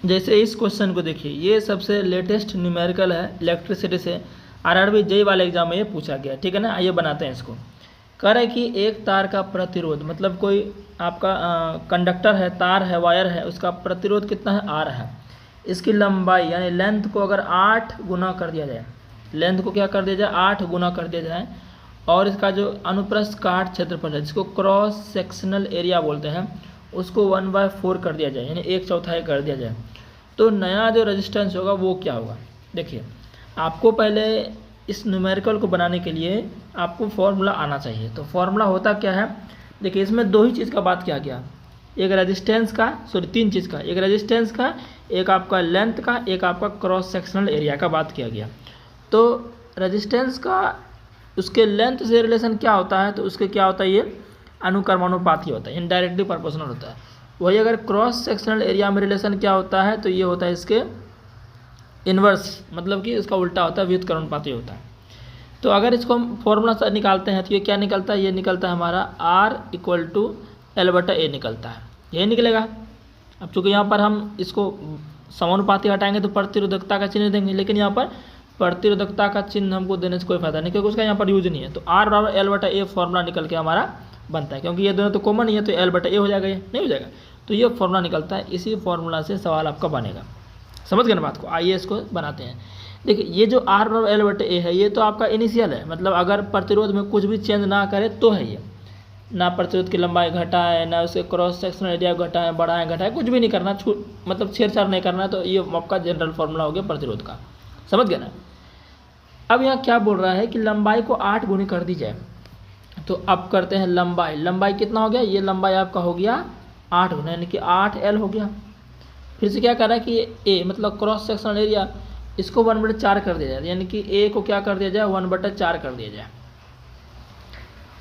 जैसे इस क्वेश्चन को देखिए, ये सबसे लेटेस्ट न्यूमेरिकल है इलेक्ट्रिसिटी से, आरआरबी जेईई वाले एग्जाम में ये पूछा गया, ठीक है ना। आइए बनाते हैं इसको। कह रहा है कि एक तार का प्रतिरोध, मतलब कोई आपका कंडक्टर है, तार है, वायर है, उसका प्रतिरोध कितना है, आर है। इसकी लंबाई यानी लेंथ को अगर 8 गुना कर दिया जाए, लेंथ को क्या कर दिया जाए, 8 गुना कर दिया जाए, और इसका जो अनुप्रस्थ काट क्षेत्रफल है, जिसको क्रॉस सेक्शनल एरिया बोलते हैं, उसको 1/4 कर दिया जाए, यानी 1/4 कर दिया जाए, तो नया जो रेजिस्टेंस होगा वो क्या होगा। देखिए, आपको पहले इस न्यूमेरिकल को बनाने के लिए आपको फॉर्मूला आना चाहिए। तो फॉर्मूला होता क्या है, देखिए इसमें दो ही चीज़ का बात किया गया, एक रेजिस्टेंस का, सॉरी 3 चीज़ का, एक रेजिस्टेंस का, एक आपका लेंथ का, एक आपका क्रॉस सेक्शनल एरिया का बात किया गया। तो रेजिस्टेंस का उसके लेंथ से रिलेशन क्या होता है, तो उसके क्या होता है, ये अनुक्रमानुपाती होता है, इनडायरेक्टली प्रोपोर्शनल होता है। वही अगर क्रॉस सेक्शनल एरिया में रिलेशन क्या होता है, तो ये होता है इसके इन्वर्स, मतलब कि इसका उल्टा होता है, व्युत्क्रमानुपाती होता है। तो अगर इसको हम फॉर्मूला से निकालते हैं तो ये क्या निकलता है, ये निकलता है हमारा R = L/A निकलता है, यही निकलेगा। अब चूँकि यहाँ पर हम इसको समानुपाती हटाएंगे तो प्रतिरोधकता का चिन्ह देंगे, लेकिन यहाँ पर प्रतिरोधकता का चिन्ह हमको देने से कोई फायदा नहीं, क्योंकि उसका यहाँ पर यूज नहीं है। तो R = L/A फॉर्मूला निकल के हमारा बनता है, क्योंकि ये दोनों तो कॉमन ही है, तो L/A हो जाएगा, ये नहीं हो जाएगा। तो ये फॉर्मूला निकलता है, इसी फॉर्मूला से सवाल आपका बनेगा। समझ गए ना बात को। आइए इसको बनाते हैं। देखिए, ये जो R = L/A है, ये तो आपका इनिशियल है, मतलब अगर प्रतिरोध में कुछ भी चेंज ना करे तो है ये, ना प्रतिरोध की लंबाई घटाए, ना उसके क्रॉस सेक्शनल एरिया घटाएं, बढ़ाएं, घटाएं, कुछ भी नहीं करना, मतलब छेड़छाड़ नहीं करना। तो ये आपका जनरल फॉर्मूला हो गया प्रतिरोध का। समझ गए ना। अब यहाँ क्या बोल रहा है कि लंबाई को 8 गुनी कर दी जाए। तो अब करते हैं लंबाई, लंबाई कितना हो गया, ये लंबाई आपका हो गया 8 गुना, यानी कि 8L हो गया। फिर से क्या कर रहा है कि A मतलब क्रॉस सेक्शनल एरिया, इसको 1/4 कर दिया जाए, यानी कि A को क्या कर दिया जाए, 1/4 कर दिया जाए।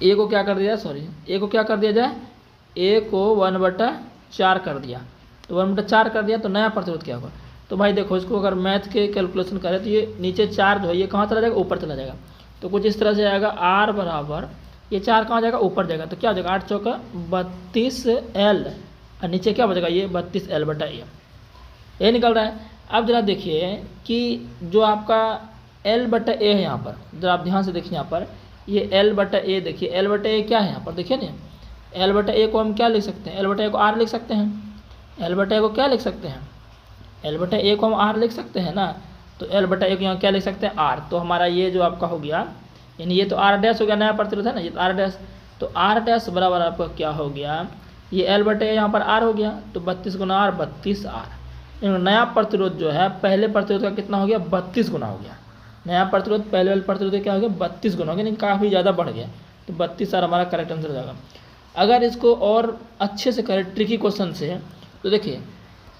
A को क्या कर दिया, सॉरी A को क्या कर दिया जाए, A को 1/4 कर दिया। तो 1/4 कर दिया तो नया प्रतिरोध क्या होगा। तो भाई देखो, इसको अगर मैथ के कैलकुलेशन करें तो ये नीचे 4 जो है ये कहाँ चला जाएगा, ऊपर चला जाएगा। तो कुछ इस तरह से आएगा, R बराबर ये 4 कहाँ जाएगा, ऊपर जाएगा। तो क्या हो जाएगा, 8 चौका 32L, और नीचे क्या बचेगा, ये 32L/A, ये निकल रहा है। अब जरा देखिए कि जो आपका L/A है यहाँ पर, जरा आप ध्यान से देखिए यहाँ पर, ये L/A देखिए, L/A क्या है यहाँ पर, देखिए ना, L/A को हम क्या लिख सकते हैं, L/A को R लिख सकते हैं। L/A को क्या लिख सकते हैं, L/A को हम R लिख सकते हैं ना। तो L/A को यहाँ क्या लिख सकते हैं, R। तो हमारा ये जो आपका हो गया, यानी ये तो R' हो गया, नया प्रतिरोध है ना, ये तो R'। तो R' बराबर आपका क्या हो गया, ये L/A यहाँ पर R हो गया, तो 32 गुना R 32R। नया प्रतिरोध जो है पहले प्रतिरोध का कितना हो गया, 32 गुना हो गया। नया प्रतिरोध पहले वाले प्रतिरोध क्या हो गया, 32 गुना हो गया, यानी काफ़ी ज़्यादा बढ़ गया। तो 32R हमारा करेक्ट आंसर हो जाएगा। अगर इसको और अच्छे से करें ट्रिकी क्वेश्चन से, तो देखिए,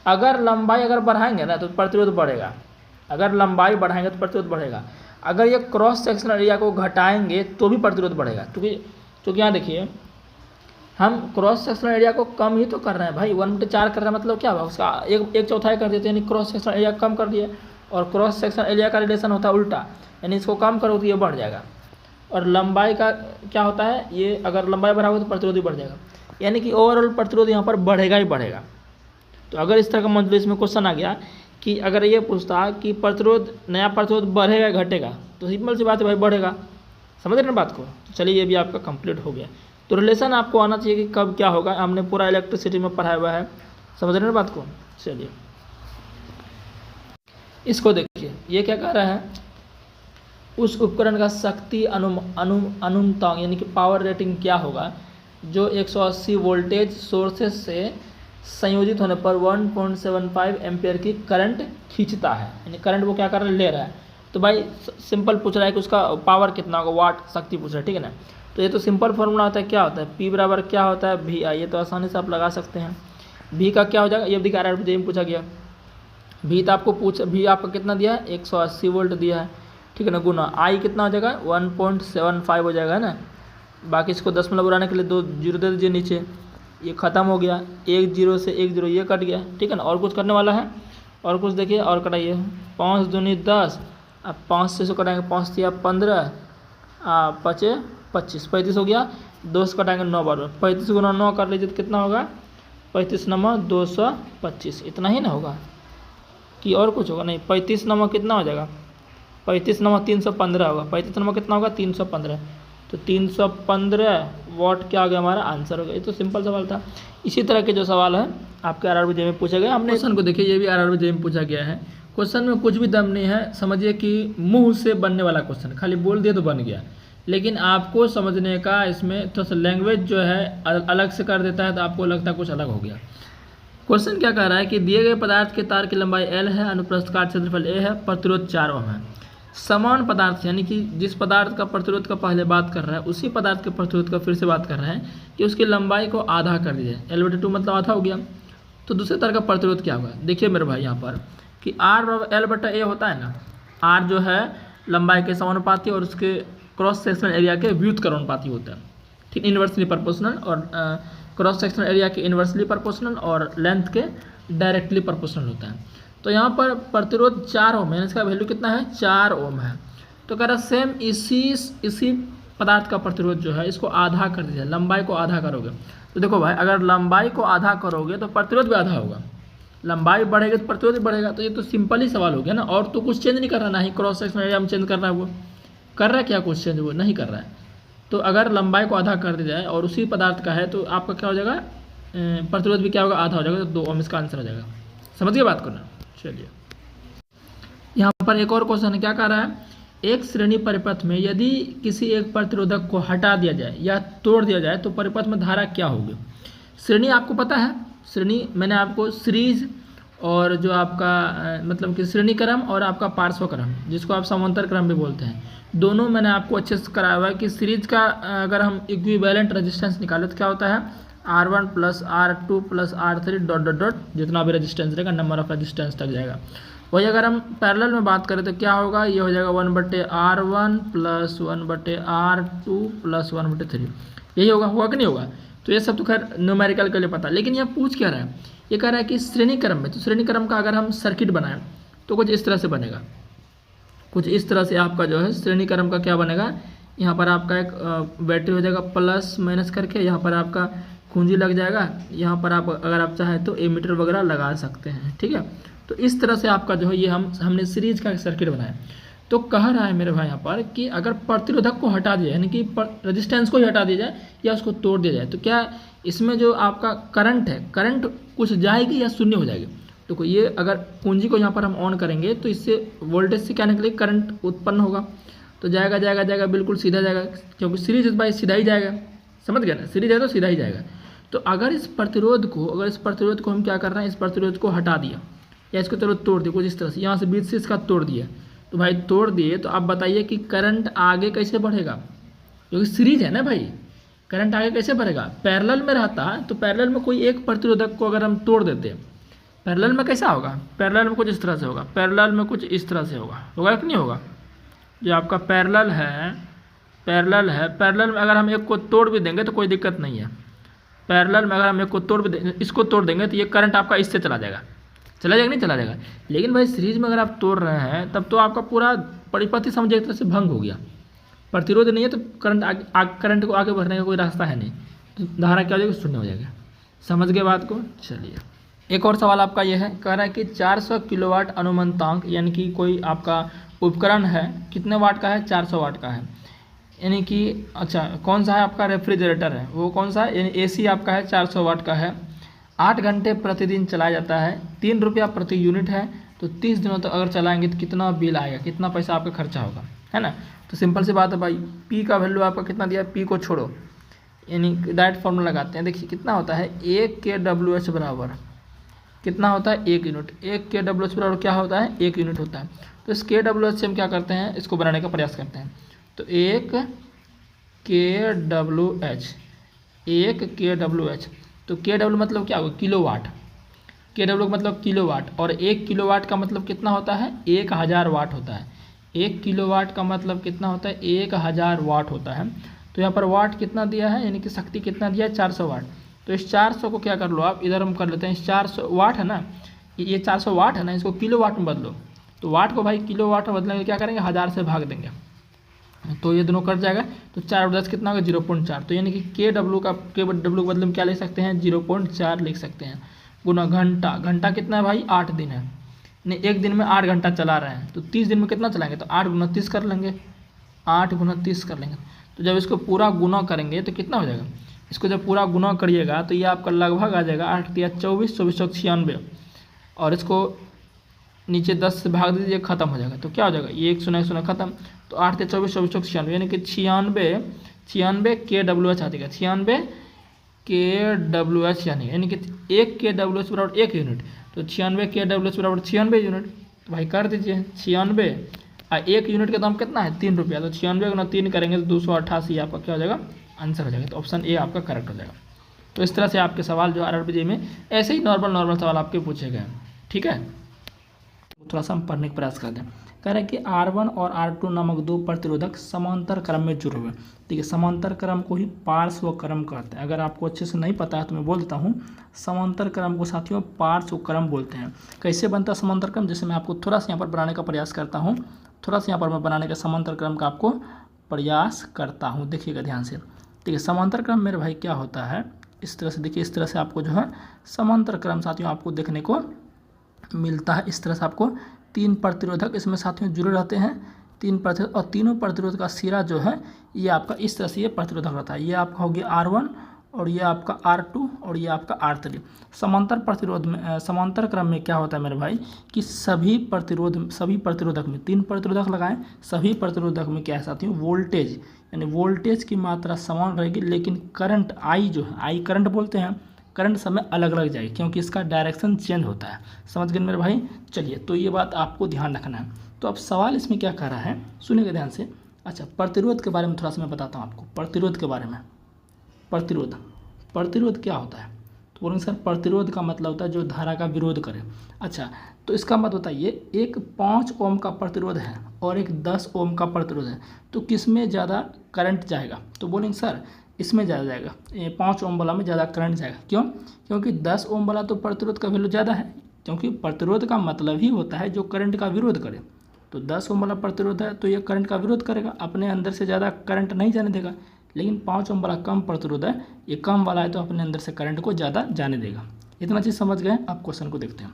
अगर लंबाई अगर बढ़ाएंगे ना तो प्रतिरोध बढ़ेगा, अगर लंबाई बढ़ाएंगे तो प्रतिरोध बढ़ेगा, अगर ये क्रॉस सेक्शनल एरिया को घटाएंगे तो भी प्रतिरोध बढ़ेगा। क्योंकि यहाँ देखिए, हम क्रॉस सेक्शनल एरिया को कम ही तो कर रहे हैं भाई, 1/4 कर रहे हैं, मतलब क्या हुआ, उसका 1/4 कर देते हैं, यानी क्रॉस सेक्शनल एरिया कम कर दिए। और क्रॉस सेक्शनल एरिया का रिलेशन होता है उल्टा, यानी इसको कम करो तो ये बढ़ जाएगा। और लंबाई का क्या होता है, ये अगर लंबाई बढ़ाओगे तो प्रतिरोध भी बढ़ जाएगा, यानी कि ओवरऑल प्रतिरोध यहाँ पर बढ़ेगा ही बढ़ेगा। तो अगर इस तरह का मतलब इसमें क्वेश्चन आ गया कि अगर ये पूछता कि प्रतिरोध, नया प्रतिरोध बढ़ेगा घटेगा, तो सिंपल सी बात है भाई, बढ़ेगा। समझ रहे ना बात को। तो चलिए, ये भी आपका कंप्लीट हो गया। तो रिलेशन आपको आना चाहिए कि कब क्या होगा, हमने पूरा इलेक्ट्रिसिटी में पढ़ाया हुआ है। समझ रहे ना बात को। चलिए इसको देखिए, ये क्या कह रहा है, उस उपकरण का शक्ति अनुमतांक यानी कि पावर रेटिंग क्या होगा जो 180 वोल्टेज सोर्सेस से संयोजित होने पर 1.75 एम्पियर की करंट खींचता है, यानी करंट वो क्या कर रहा है, ले रहा है। तो भाई सिंपल पूछ रहा है कि उसका पावर कितना होगा, वाट शक्ति पूछ रहा है, ठीक है ना। तो ये तो सिंपल फॉर्मूला होता है, क्या होता है, P बराबर क्या होता है, VI। ये तो आसानी से आप लगा सकते हैं। V का क्या हो जाएगा, ये दिखा रहा है, पूछा गया। V तो आपको V आपका कितना दिया है, 180 वोल्ट दिया है, ठीक है ना, गुना I कितना हो जाएगा, 1.75 हो जाएगा, है ना। बाकी इसको 10 में बुलाने के लिए 2 जीरो दे दीजिए नीचे, ये ख़त्म हो गया, 1 0 से 1 0 ये कट गया, ठीक है ना। और कुछ करने वाला है, और कुछ देखिए, और कटाइए, 5 दूनी 10, अब 5 से इसको कटाएंगे, 5 दिया 15, 5 25, 35 हो गया। 2 से कटाएंगे 9 बार, 35 गुना 9 कर लीजिए तो कितना होगा, 35 9 225, इतना ही ना होगा। कि और कुछ होगा? नहीं, 35 नवा कितना हो जाएगा? 35 नवा 315 होगा। 35 नवा कितना होगा? 315। तो 315 वाट क्या हो गया हमारा आंसर हो गया। ये तो सिंपल सवाल था। इसी तरह के जो सवाल है आपके आरआरबी जे में पूछा गया। हमने क्वेश्चन को देखिए, ये भी आरआरबी जे में पूछा गया है। क्वेश्चन में कुछ भी दम नहीं है, समझिए कि मुंह से बनने वाला क्वेश्चन, खाली बोल दिया तो बन गया। लेकिन आपको समझने का इसमें थोड़ा सा लैंग्वेज जो है अलग से कर देता है, तो आपको लगता है कुछ अलग हो गया। क्वेश्चन क्या कह रहा है कि दिए गए पदार्थ के तार की लंबाई L है, अनुप्रस्थ काट क्षेत्रफल A है, प्रतिरोध 4 ओम है। समान पदार्थ, यानी कि जिस पदार्थ का प्रतिरोध का पहले बात कर रहा है उसी पदार्थ के प्रतिरोध का फिर से बात कर रहा है कि उसकी लंबाई को आधा कर दीजिए। L/2 मतलब आधा हो गया। तो दूसरे तार का प्रतिरोध क्या होगा? देखिए मेरे भाई यहाँ पर कि R/L/A होता है ना, R जो है लंबाई के समानुपाती और उसके क्रॉस सेक्शनल एरिया के व्युत्क्रमानुपाती होता है, ठीक, इन्वर्सली प्रोपोर्शनल, और क्रॉस सेक्शनल एरिया के इन्वर्सली प्रोपोर्शनल और लेंथ के डायरेक्टली प्रोपोर्शनल होता है। तो यहाँ पर प्रतिरोध 4 ओम है, इसका वैल्यू कितना है? 4 ओम है। तो कह रहा सेम इसी पदार्थ का प्रतिरोध जो है इसको आधा कर दीजिए, लंबाई को आधा करोगे। तो देखो भाई, अगर लंबाई को आधा करोगे तो प्रतिरोध भी आधा होगा, लंबाई बढ़ेगी तो प्रतिरोध भी बढ़ेगा। तो ये तो सिंपल ही सवाल हो गया ना, और तो कुछ चेंज नहीं कर रहा, ना ही क्रॉस सेक्शनल एरिया में चेंज कर रहा है, वो कर रहा है क्या कुछ चेंज? वो नहीं कर रहा है। तो अगर लंबाई को आधा कर दिया जाए और उसी पदार्थ का है तो आपका क्या हो जाएगा? प्रतिरोध भी क्या होगा? आधा हो जाएगा। तो 2 ओम इसका आंसर हो जाएगा। समझ गए बात को ना? चलिए, यहाँ पर एक और क्वेश्चन क्या कह रहा है? एक श्रेणी परिपथ में यदि किसी एक प्रतिरोधक को हटा दिया जाए या तोड़ दिया जाए तो परिपथ में धारा क्या होगी? श्रेणी आपको पता है, श्रेणी मैंने आपको सीरीज और जो आपका मतलब कि श्रेणी क्रम और आपका पार्श्व क्रम, जिसको आप समांतर क्रम भी बोलते हैं, दोनों मैंने आपको अच्छे से कराया हुआ है कि सीरीज का अगर हम इक्विवेलेंट रेजिस्टेंस निकालें तो क्या होता है? R1 + R2 + R3 ... जितना भी रेजिस्टेंस रहेगा, नंबर ऑफ रेजिस्टेंस तक जाएगा। वही अगर हम पैरेलल में बात करें तो क्या होगा? ये हो जाएगा 1/R1 + 1/R2 + 1/3। यही होगा कि नहीं होगा? तो ये सब तो खैर न्यूमेरिकल के लिए पता है। लेकिन यह पूछ क्या रहा है? ये कह रहा है कि श्रेणी क्रम में, तो श्रेणी क्रम का अगर हम सर्किट बनाएं तो कुछ इस तरह से बनेगा। कुछ इस तरह से आपका जो है श्रेणी क्रम का क्या बनेगा? यहाँ पर आपका एक बैटरी हो जाएगा प्लस माइनस करके, यहाँ पर आपका कुंजी लग जाएगा, यहाँ पर आप अगर आप चाहें तो एमीटर वगैरह लगा सकते हैं, ठीक है। तो इस तरह से आपका जो है ये हमने सीरीज का सर्किट बनाया। तो कह रहा है मेरे भाई यहाँ पर कि अगर प्रतिरोधक को हटा दिया, यानी कि रेजिस्टेंस को ही हटा दिया जाए या उसको तोड़ दिया जाए, तो क्या इसमें जो आपका करंट है, करंट कुछ जाएगी या शून्य हो जाएगी? तो ये अगर कुंजी को यहाँ पर हम ऑन करेंगे तो इससे वोल्टेज से क्या निकले? करंट उत्पन्न होगा। तो जाएगा जाएगा जाएगा, बिल्कुल सीधा जाएगा, क्योंकि सीरीज बाई सीधा ही जाएगा। समझ गया ना? सीरीज है तो सीधा ही जाएगा। तो अगर इस प्रतिरोध को हम क्या कर रहे हैं? इस प्रतिरोध को हटा दिया या इसको चलो तोड़ दिया कुछ इस तरह से, यहाँ से बीच से इसका तोड़ दिया, तो भाई तोड़ दिए तो आप बताइए कि करंट आगे कैसे बढ़ेगा? क्योंकि सीरीज है ना भाई, करंट आगे कैसे बढ़ेगा? पैरेलल में रहता है तो पैरेलल में कोई एक प्रतिरोधक को अगर हम तोड़ देते हैं, पैरेलल में कैसा होगा? पैरेलल में कुछ इस तरह से होगा, पैरेलल में कुछ इस तरह से होगा कि नहीं होगा? जो आपका पैरेलल है, पैरेलल में अगर हम एक को तोड़ भी देंगे तो कोई दिक्कत नहीं है। पैरेलल में अगर हम एक को तोड़ भी देंगे, इसको तोड़ देंगे तो ये करंट आपका इससे चला जाएगा नहीं चला जाएगा। लेकिन भाई सीरीज में अगर आप तोड़ रहे हैं तब तो आपका पूरा परिपथ ही समझे एक तरह से भंग हो गया। प्रतिरोध नहीं है तो करंट को आगे बढ़ने का कोई रास्ता है नहीं, तो धारा क्या हो जाएगी? शून्य हो जाएगा। समझ गए बात को? चलिए, एक और सवाल आपका ये है, कह रहा है कि 400 किलोवाट अनुमंतांक, यानी कि कोई आपका उपकरण है, कितने वाट का है? 400 वाट का है। यानी कि अच्छा, कौन सा है आपका? रेफ्रिजरेटर है, वो कौन सा है? यानी AC आपका है, 400 वाट का है, 8 घंटे प्रतिदिन चलाया जाता है, 3 रुपया प्रति यूनिट है। तो 30 दिनों तक अगर चलाएंगे तो कितना बिल आएगा, कितना पैसा आपका खर्चा होगा, है ना? तो सिंपल सी बात है भाई, P का वैल्यू आपका कितना दिया? P को छोड़ो, यानी डायरेक्ट फॉर्मूला लगाते हैं। देखिए कितना होता है? 1 kWh बराबर कितना होता है? 1 यूनिट। 1 kWh बराबर क्या होता है? 1 यूनिट होता है। तो इस kWh से हम क्या करते हैं? इसको बनाने का प्रयास करते हैं। तो 1 kWh, तो kW मतलब क्या होगा? किलोवाट। kW मतलब किलोवाट, और 1 किलोवाट का मतलब कितना होता है? 1000 वाट होता है। 1 किलोवाट का मतलब कितना होता है? 1000 वाट होता है। तो यहाँ पर वाट कितना दिया है, यानी कि शक्ति कितना दिया है? 400 वाट। तो इस 400 को क्या कर लो आप, इधर हम कर लेते हैं, 400 वाट है ना, ये 400 वाट है ना, इसको किलो वाट में बदलो। तो वाट को भाई किलो वाट में बदलेंगे, क्या करेंगे? 1000 से भाग देंगे, तो ये दोनों कट जाएगा। तो 4 और 10 कितना होगा? 0.4। तो यानी कि KW के बदले में क्या लिख सकते हैं? 0.4 लिख सकते हैं, गुना घंटा। घंटा कितना है भाई? 8 दिन है। नहीं, एक दिन में 8 घंटा चला रहे हैं तो 30 दिन में कितना चलाएंगे, तो 8 गुना 30 कर लेंगे, 8 गुना 30 कर लेंगे। तो जब इसको पूरा गुना करेंगे तो कितना हो जाएगा, इसको जब पूरा गुना करिएगा तो ये आपका लगभग आ जाएगा 8 या 24, 2496, और इसको नीचे 10 से भाग दीजिए, खत्म हो जाएगा। तो क्या हो जाएगा, ये 1 शून्य 1 शून्य खत्म, तो 8 या 24, 2496, यानी कि 96 KWH आ जाएगा, 96 KWH, यानी कि 1 KWH बराबर 1 यूनिट, तो 96 KWH बराबर 96 यूनिट। तो भाई कर दीजिए 96, और 1 यूनिट का दाम कितना है, 3 रुपया, तो 96 गुना 3 करेंगे तो 288 आपका क्या हो जाएगा, आंसर हो जाएगा। तो ऑप्शन ए आपका करेक्ट हो जाएगा। तो इस तरह से आपके सवाल जो RRBJ में ऐसे ही नॉर्मल सवाल आपके पूछे गए हैं, ठीक है। थोड़ा सा हम पढ़ने का प्रयास करते हैं। कह रहे हैं कि R1 और R2 नामक दो प्रतिरोधक समांतर क्रम में जुड़े हुए। देखिए, समांतर क्रम को ही पार्श्व क्रम कहते हैं। अगर आपको अच्छे से नहीं पता है तो मैं बोल देता हूँ, समांतर क्रम को साथियों पार्श्व क्रम बोलते हैं। कैसे बनता है समांतर क्रम, जैसे मैं आपको थोड़ा सा यहाँ पर बनाने का प्रयास करता हूँ, थोड़ा सा यहाँ पर मैं बनाने का समांतर क्रम का आपको प्रयास करता हूँ, देखिएगा ध्यान से। देखिए, समांतर क्रम मेरे भाई क्या होता है, इस तरह से देखिए, इस तरह से आपको जो है समांतर क्रम साथियों आपको देखने को मिलता है। इस तरह से आपको 3 प्रतिरोधक इसमें साथियों जुड़े रहते हैं, 3 प्रतिरोधक, और तीनों प्रतिरोध का सिरा जो है ये आपका इस तरह से ये प्रतिरोधक रहता है। ये आपका हो गया R1, और ये आपका R2, और ये आपका R3। समांतर प्रतिरोध में समांतर क्रम में क्या होता है मेरे भाई कि सभी प्रतिरोधक में 3 प्रतिरोधक लगाएं, सभी प्रतिरोधक में क्या है साथियों, वोल्टेज, यानी वोल्टेज की मात्रा समान रहेगी, लेकिन करंट I जो है, I करंट बोलते हैं, करंट समय अलग अलग जाएगी क्योंकि इसका डायरेक्शन चेंज होता है। समझ गए मेरे भाई। चलिए, तो ये बात आपको ध्यान रखना है। तो अब सवाल इसमें क्या कह रहा है, सुनिएगा ध्यान से। अच्छा, प्रतिरोध के बारे में थोड़ा सा मैं बताता हूँ आपको, प्रतिरोध के बारे में। प्रतिरोध क्या होता है, तो बोलेंगे सर प्रतिरोध का मतलब होता है जो धारा का विरोध करे। अच्छा, तो इसका मतलब बताइए, एक 5 ओम का प्रतिरोध है और एक 10 ओम का प्रतिरोध है, तो किस में ज़्यादा करंट जाएगा, तो बोलेंगे सर इसमें ज़्यादा जाएगा, 5 ओम वाला में ज़्यादा करंट जाएगा। क्यों, क्योंकि 10 ओम वाला तो प्रतिरोध का वैल्यू ज़्यादा है, क्योंकि प्रतिरोध का मतलब ही होता है जो करंट का विरोध करे। तो 10 ओम वाला प्रतिरोध है तो ये करंट का विरोध करेगा, अपने अंदर से ज़्यादा करंट नहीं जाने देगा। लेकिन 5 ओम वाला कम प्रतिरोध है, ये कम वाला है तो अपने अंदर से करंट को ज़्यादा जाने देगा। इतना चीज़ समझ गए। अब क्वेश्चन को देखते हैं।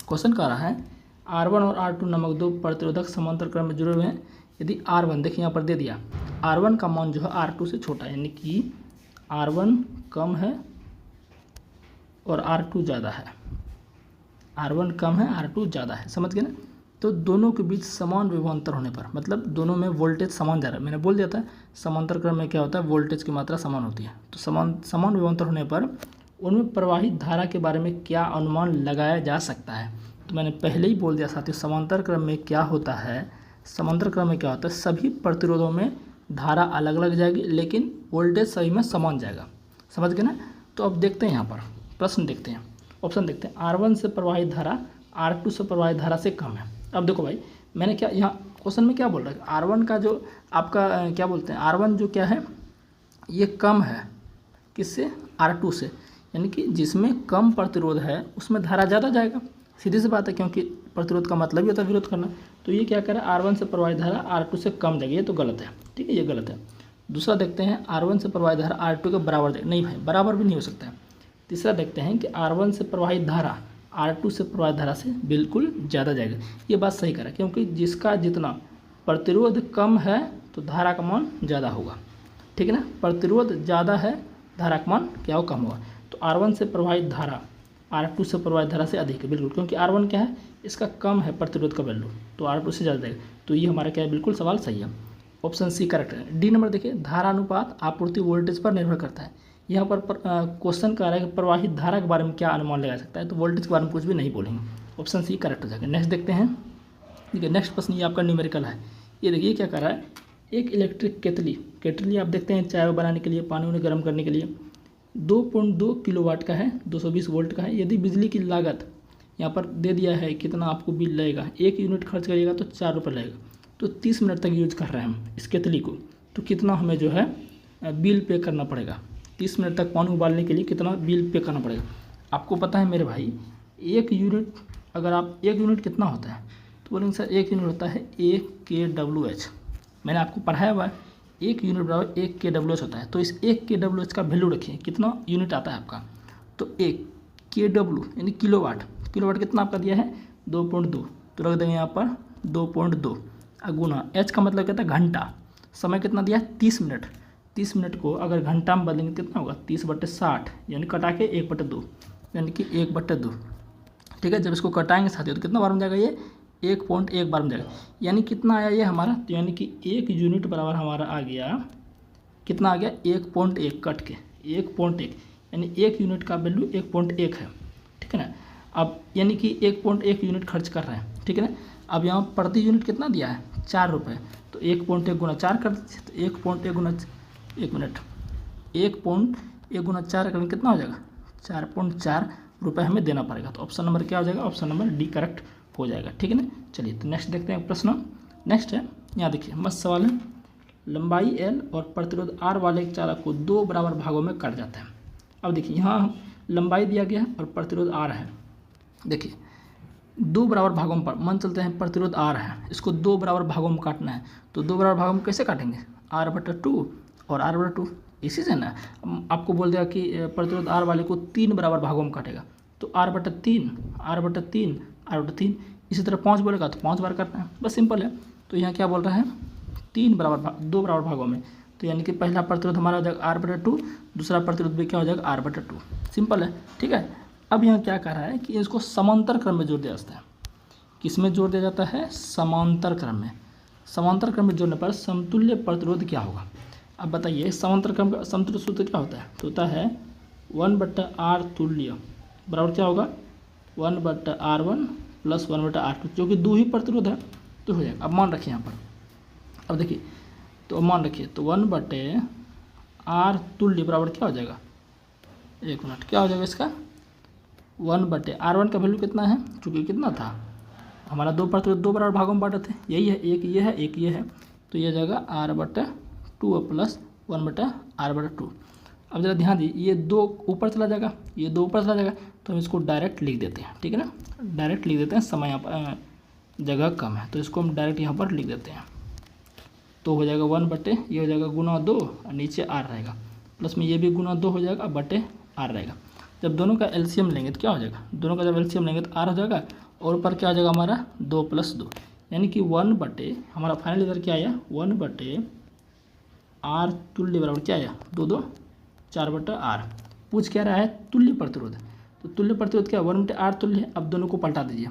क्वेश्चन कह रहा है R1 और R2 नामक दो प्रतिरोधक समांतर क्रम में जुड़े हुए हैं। यदि R1, देखिए यहाँ पर दे दिया, R1 का मान जो है R2 से छोटा है, यानी कि R1 कम है और R2 ज़्यादा है, R1 कम है R2 ज़्यादा है, समझ गए ना। तो दोनों के बीच समान विभवांतर होने पर, मतलब दोनों में वोल्टेज समान जा रहा है। मैंने बोल दिया था समांतर क्रम में क्या होता है, वोल्टेज की मात्रा समान होती है। तो समान विभवांतर होने पर उनमें प्रवाहित धारा के बारे में क्या अनुमान लगाया जा सकता है। तो मैंने पहले ही बोल दिया साथियों, समांतर क्रम में क्या होता है, समांतर क्रम में क्या होता है, सभी प्रतिरोधों में धारा अलग अलग जाएगी, लेकिन वोल्टेज सभी में समान जाएगा। समझ गए ना। तो अब देखते हैं यहाँ पर प्रश्न देखते हैं, ऑप्शन देखते हैं। R1 से प्रवाहित धारा R2 से प्रवाहित धारा से कम है। अब देखो भाई, मैंने क्या यहाँ क्वेश्चन में क्या बोल रहा है, R1 का जो आपका क्या बोलते हैं, R1 जो क्या है ये कम है किससे, R2 से, यानी कि जिसमें कम प्रतिरोध है उसमें धारा ज़्यादा जाएगा। सीधी सी बात है, क्योंकि प्रतिरोध का मतलब ही होता है विरोध करना। तो ये क्या करें, R1 से प्रवाहित धारा R2 से कम जाएगी, ये तो गलत है, ठीक है, ये गलत है। दूसरा देखते हैं, R1 से प्रवाहित धारा R2 के बराबर जाएगी, नहीं भाई बराबर भी नहीं हो सकता है। तीसरा देखते हैं कि R1 से प्रवाहित धारा R2 से प्रवाहित धारा से बिल्कुल ज़्यादा जाएगा। ये बात सही करा, क्योंकि जिसका जितना प्रतिरोध कम है तो धारा का मान ज़्यादा होगा, ठीक है ना। प्रतिरोध ज़्यादा है, धारा का मान क्या हो, कम होगा। तो R1 से प्रवाहित धारा R2 से प्रवाहित धारा से अधिक है, बिल्कुल, क्योंकि R1 क्या है, इसका कम है प्रतिरोध का वैल्यू, तो R2 से ज़्यादा जाएगा। तो ये हमारा क्या है, बिल्कुल सवाल सही है, ऑप्शन सी करेक्ट है। डी नंबर देखिए, धारा अनुपात आपूर्ति वोल्टेज पर निर्भर करता है। यहाँ पर क्वेश्चन कह रहा है कि प्रवाहित धारा के बारे में क्या अनुमान लगा सकता है, तो वोल्टेज के बारे में कुछ भी नहीं बोलेंगे, ऑप्शन सी करेक्ट हो जाएगा। नेक्स्ट देखते हैं, देखिए नेक्स्ट प्रश्न ये आपका न्यूमेरिकल है। ये देखिए क्या कर रहा है, एक इलेक्ट्रिक केतली आप देखते हैं चाय बनाने के लिए, पानी उन्हें गर्म करने के लिए 2.2 किलोवाट का है, 220 वोल्ट का है। यदि बिजली की लागत यहाँ पर दे दिया है कितना आपको बिल लगेगा, 1 यूनिट खर्च करिएगा तो 4 रुपये लगेगा। तो 30 मिनट तक यूज कर रहे हैं हम इस केतली को, तो कितना हमें जो है बिल पे करना पड़ेगा। 30 मिनट तक पानी उबालने के लिए कितना बिल पे करना पड़ेगा। आपको पता है मेरे भाई, 1 यूनिट, अगर आप 1 यूनिट कितना होता है, तो बोलेंगे सर 1 यूनिट होता है 1 kWh। मैंने आपको पढ़ाया हुआ है 1 यूनिट बराबर 1 kWh होता है। तो इस 1 kWh का वैल्यू रखिए, कितना यूनिट आता है आपका, तो 1 kW यानी किलोवाट, किलोवाट कितना आपका दिया है 2.2, तो रख देंगे यहाँ पर 2.2 गुना एच का मतलब क्या था घंटा, समय कितना दिया है 30 मिनट। 30 मिनट को अगर घंटा में बदलेंगे कितना होगा 30/60, यानी कटा के 1/2, यानी कि 1/2। ठीक है, जब इसको कटाएंगे साथियों तो कितना बार में जाएगा ये 1.1 बार में जाएगा, यानी कितना आया ये हमारा, तो यानी कि 1 यूनिट बराबर हमारा आ गया, कितना आ गया 1.1 कट के 1.1, यानी 1 यूनिट का वैल्यू 1.1 है। ठीक है ना, अब यानी कि 1.1 यूनिट खर्च कर रहे हैं। ठीक है ना, अब यहाँ प्रति यूनिट कितना दिया है 4 रुपये, तो 1.1 गुना 4 कर दीजिए, तो 1.1 गुना 1 मिनट 1.1 गुना 4 करेंगे कितना हो जाएगा 4.4 रुपये हमें देना पड़ेगा। तो ऑप्शन नंबर क्या हो जाएगा, ऑप्शन नंबर डी करेक्ट हो जाएगा। ठीक है ना, चलिए तो नेक्स्ट देखते हैं प्रश्न। नेक्स्ट है, यहाँ देखिए मस्त सवाल है, लंबाई एल और प्रतिरोध आर वाले एक चालक को 2 बराबर भागों में काट जाता है। अब देखिए यहाँ लंबाई दिया गया है और प्रतिरोध आर है। देखिए 2 बराबर भागों में मान चलते हैं प्रतिरोध आर है, इसको 2 बराबर भागों में काटना है, तो 2 बराबर भागों में कैसे काटेंगे r/2 और r/2, इसी से ना आपको बोल दिया कि प्रतिरोध आर वाले को 3 बराबर भागों में काटेगा, तो r/3 r/3 r/3, इसी तरह 5 बोलेगा तो 5 बार करना है, बस सिंपल है। तो यहाँ क्या बोल रहा है 2 बराबर भागों में, तो यानी कि पहला प्रतिरोध हमारा हो जाएगा r/2, दूसरा प्रतिरोध भी क्या हो जाएगा r/2, सिंपल है। ठीक है, अब यहाँ क्या कह रहा है कि इसको समांतर क्रम में जोड़ दिया जाता है। किस में जोड़ दिया जाता है, समांतर क्रम में। समांतर क्रम में जोड़ने पर समतुल्य प्रतिरोध क्या होगा। अब बताइए समांतर क्रम का समतुल्य सूत्र क्या होता है, तो होता है 1/r तुल्य बराबर क्या होगा 1/r1 प्लस 1/r2, जो कि 2 ही प्रतिरोध है तो हो जाएगा। अब मान रखिए यहाँ पर, अब देखिए तो अब मान रखिए तो 1/r तुल्य बराबर क्या हो जाएगा, 1 मिनट क्या हो जाएगा इसका 1/r1 का वैल्यू कितना है, चूँकि कितना था हमारा 2 प्रतिरोध 2 बराबर भागों में बांटे थे, यही है, एक ये है एक ये है, तो ये जाएगा r/2 प्लस 1/r/2। अब जरा ध्यान दीजिए ये 2 ऊपर चला जाएगा, ये 2 ऊपर चला जाएगा, तो हम इसको डायरेक्ट लिख देते हैं। ठीक है ना, डायरेक्ट लिख देते हैं, समय यहाँ पर जगह कम है तो इसको हम डायरेक्ट यहाँ पर लिख देते हैं। तो हो जाएगा 1/, ये हो जाएगा गुना 2 और नीचे r रहेगा, प्लस में ये भी गुना 2 हो जाएगा बटे r रहेगा। जब दोनों का एलसीएम लेंगे तो क्या हो जाएगा, दोनों का जब एलसीएम लेंगे तो r हो जाएगा, और ऊपर क्या हो जाएगा हमारा 2 + 2, यानी कि 1/, हमारा फाइनल इधर क्या आया 1/r तुल्य बराबर क्या आया 2 4/r। पूछ क्या रहा है तुल्य प्रतिरोध, तो तुल्य प्रतिरोध क्या 1/r तुल्य है। अब दोनों को पलटा दीजिए,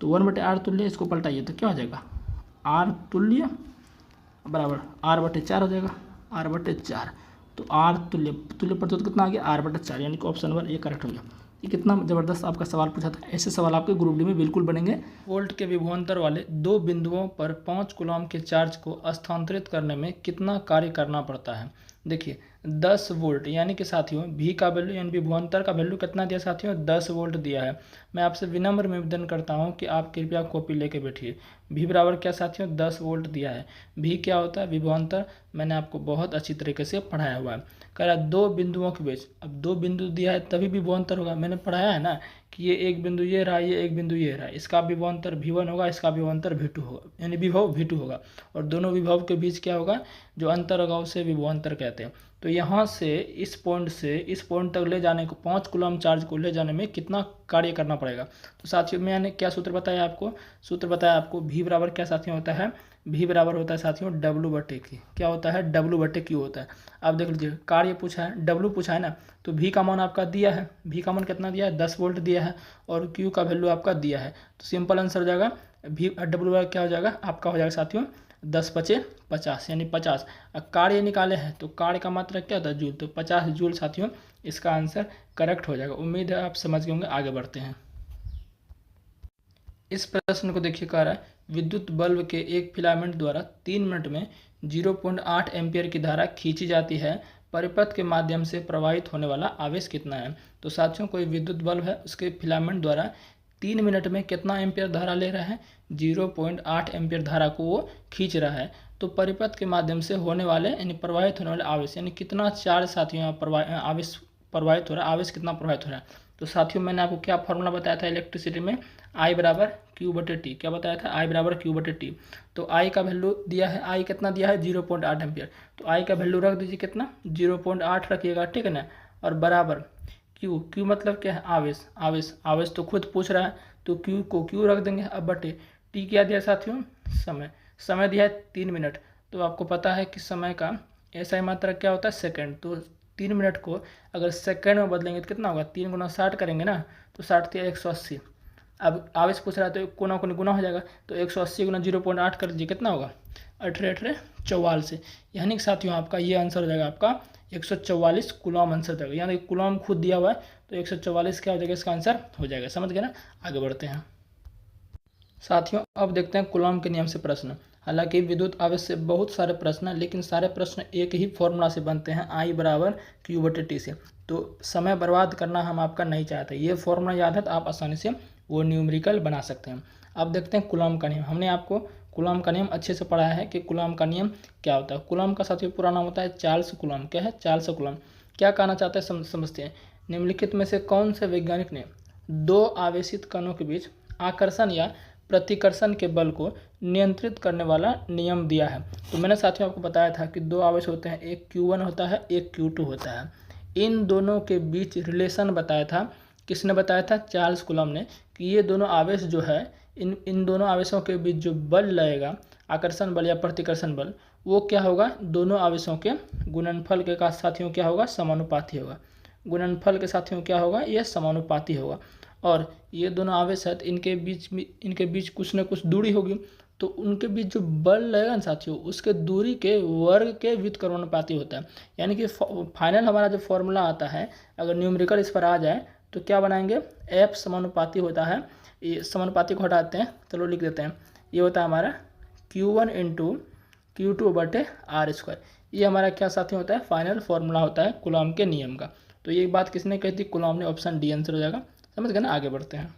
तो 1/r तुल्य इसको पलटाइए तो क्या हो जाएगा r तुल्य बराबर r/4 हो जाएगा, r/4, तो r तुल्य प्रतिरोध कितना आ गया r/4, यानी कि ऑप्शन नंबर ए करेक्ट हो गया। ये कितना ज़बरदस्त आपका सवाल पूछा था, ऐसे सवाल आपके ग्रुप डी में बिल्कुल बनेंगे। वोल्ट के विभवांतर वाले 2 बिंदुओं पर 5 कूलम्ब के चार्ज को स्थानांतरित करने में कितना कार्य करना पड़ता है। देखिए 10 वोल्ट, यानी कि साथियों भी का वैल्यू यानी विभवांतर का वैल्यू कितना दिया साथियों 10 वोल्ट दिया है। मैं आपसे विनम्र निवेदन करता हूं कि आप कृपया कॉपी लेके बैठिए। भी बराबर क्या साथियों 10 वोल्ट दिया है। भी क्या होता है विभवांतर, मैंने आपको बहुत अच्छी तरीके से पढ़ाया हुआ है। कह रहा है 2 बिंदुओं के बीच, अब 2 बिंदु दिया है तभी विभवांतर होगा, मैंने पढ़ाया है ना कि ये एक बिंदु ये रहा, ये एक बिंदु ये रहा, इसका विभवांतर V1 होगा, इसका विभवांतर V2 होगा, यानी विभव V2 होगा, और दोनों विभव के बीच क्या होगा जो अंतर होगा उसे विभवांतर कहते हैं। तो यहाँ से इस पॉइंट तक ले जाने को 5 कूलम्ब चार्ज को ले जाने में कितना कार्य करना पड़ेगा। तो साथियों मैंने क्या सूत्र बताया आपको, सूत्र बताया आपको V बराबर क्या साथियों होता है, V बराबर होता है साथियों W/Q, क्या होता है W/Q होता है। अब देख लीजिए कार्य पूछा है, W पूछा है ना, तो V का मान आपका दिया है, V का मान कितना दिया है 10 वोल्ट दिया है, और Q का वैल्यू आपका दिया है, तो सिंपल आंसर हो जाएगा W क्या हो जाएगा आपका हो जाएगा साथियों 10×5 = 50, यानी 50। कार्य निकाले हैं तो कार्य का मात्रा क्या होता है जूल, तो 50 जूल साथियों इसका आंसर करेक्ट हो जाएगा। उम्मीद है आप समझ गए होंगे, आगे बढ़ते हैं। इस प्रश्न को देखिए, कह रहा है विद्युत बल्ब के एक फिलामेंट द्वारा 3 मिनट में 0.8 एम्पियर की धारा खींची जाती है, परिपथ के माध्यम से प्रवाहित होने वाला आवेश कितना है। तो साथियों कोई विद्युत बल्ब है, उसके फिलामेंट द्वारा 3 मिनट में कितना एम्पियर धारा ले रहा है 0.8 एम्पियर धारा को वो खींच रहा है, तो परिपथ के माध्यम से होने वाले यानी प्रवाहित होने वाले आवेश, यानी कितना चार्ज साथियों आवेश प्रवाहित हो रहा है, आवेश कितना प्रवाहित हो रहा है। तो साथियों मैंने आपको क्या फॉर्मूला बताया था इलेक्ट्रिसिटी में, I = Q/T, क्या बताया था I = Q/T। तो I का वैल्यू दिया है, I कितना दिया है 0.8 एम्पियर, तो I का वैल्यू रख दीजिए कितना 0.8 रखिएगा, ठीक है ना, और बराबर Q मतलब क्या है आवेश, आवेश तो खुद पूछ रहा है, तो क्यू को क्यू रख देंगे। अब बटे टी क्या दिया साथियों, समय दिया है 3 मिनट। तो आपको पता है कि समय का ऐसा ही मात्रक क्या होता है, सेकंड। तो 3 मिनट को अगर सेकंड में बदलेंगे तो कितना होगा, 3 गुना 60 करेंगे ना, तो 60 दिया 180। अब आवेश पूछ रहा है तो कोना कोनी गुना हो जाएगा, तो 180 गुना 0.8 कर लीजिए, कितना होगा 18 यानी कि साथियों आपका ये आंसर हो जाएगा आपका 144 कूलम आंसर जाएगा। यानी कि कूलम खुद दिया हुआ है तो 144 क्या हो जाएगा, इसका आंसर हो जाएगा। समझ गए ना। आगे बढ़ते हैं साथियों, अब देखते हैं कूलम के नियम से प्रश्न। हालांकि विद्युत आवेश से बहुत सारे प्रश्न हैं, लेकिन सारे प्रश्न एक ही फॉर्मूला से बनते हैं, I बराबर Q/T से। तो समय बर्बाद करना हम आपका नहीं चाहते, ये फॉर्मूला याद है तो आप आसानी से वो न्यूमेरिकल बना सकते हैं। अब देखते हैं कूलम का नियम। हमने आपको कूलम का नियम अच्छे से पढ़ाया है कि कूलम का नियम क्या होता है। कूलम का साथियों पूरा नाम होता है चार्ल्स कूलम। क्या है, चार्ल्स कूलम। क्या कहना चाहते हैं समझते हैं। निम्नलिखित में से कौन से वैज्ञानिक ने दो आवेशित कणों के बीच आकर्षण या प्रतिकर्षण के बल को नियंत्रित करने वाला नियम दिया है। तो मैंने साथियों आपको बताया था कि दो आवेश होते हैं, एक Q1 होता है, एक Q2 होता है। इन दोनों के बीच रिलेशन बताया था, किसने बताया था, चार्ल्स कूलम ने, कि ये दोनों आवेश जो है इन दोनों आवेशों के बीच जो बल लगेगा, आकर्षण बल या प्रतिकर्षण बल, वो क्या होगा, दोनों आवेशों के गुणनफल के का साथियों क्या होगा, समानुपाती होगा। गुणनफल के साथियों क्या होगा, ये समानुपाती होगा। और ये दोनों आवेश है तो इनके बीच कुछ न कुछ दूरी होगी, तो उनके बीच जो बल लगेगा ना साथियों, उसके दूरी के वर्ग के व्युत्क्रमानुपाती होता है। यानी कि फाइनल हमारा जो फॉर्मूला आता है, अगर न्यूमेरिकल इस पर आ जाए तो क्या बनाएंगे, F समानुपाती होता है। ये समानुपाती को हटाते हैं, चलो लिख देते हैं, ये होता है हमारा Q1 × Q2/R²। ये हमारा क्या साथियों होता है, फाइनल फॉर्मूला होता है कूलम के नियम का। तो ये बात किसने कही थी, कूलम ने। ऑप्शन डी आंसर हो जाएगा। समझ गए ना। आगे बढ़ते हैं।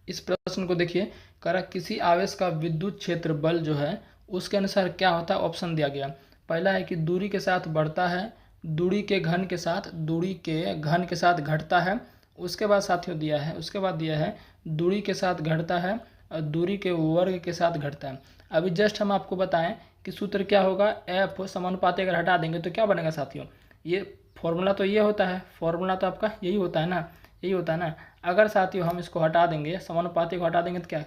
इस प्रश्न को देखिए, कह रहा किसी आवेश का विद्युत क्षेत्र बल जो है उसके अनुसार क्या होता है। ऑप्शन दिया गया, पहला है कि दूरी के साथ बढ़ता है, दूरी के घन के साथ घटता है। उसके बाद साथियों दिया है दूरी के साथ घटता है और दूरी के वर्ग के साथ घटता है। अभी जस्ट हम आपको बताएं कि सूत्र क्या होगा, F समानुपाती अगर हटा देंगे तो क्या बनेगा साथियों, ये फॉर्मूला तो ये होता है, फॉर्मूला तो आपका यही होता है ना। अगर साथियों हम इसको हटा देंगे, समानुपाती को हटा देंगे तो क्या,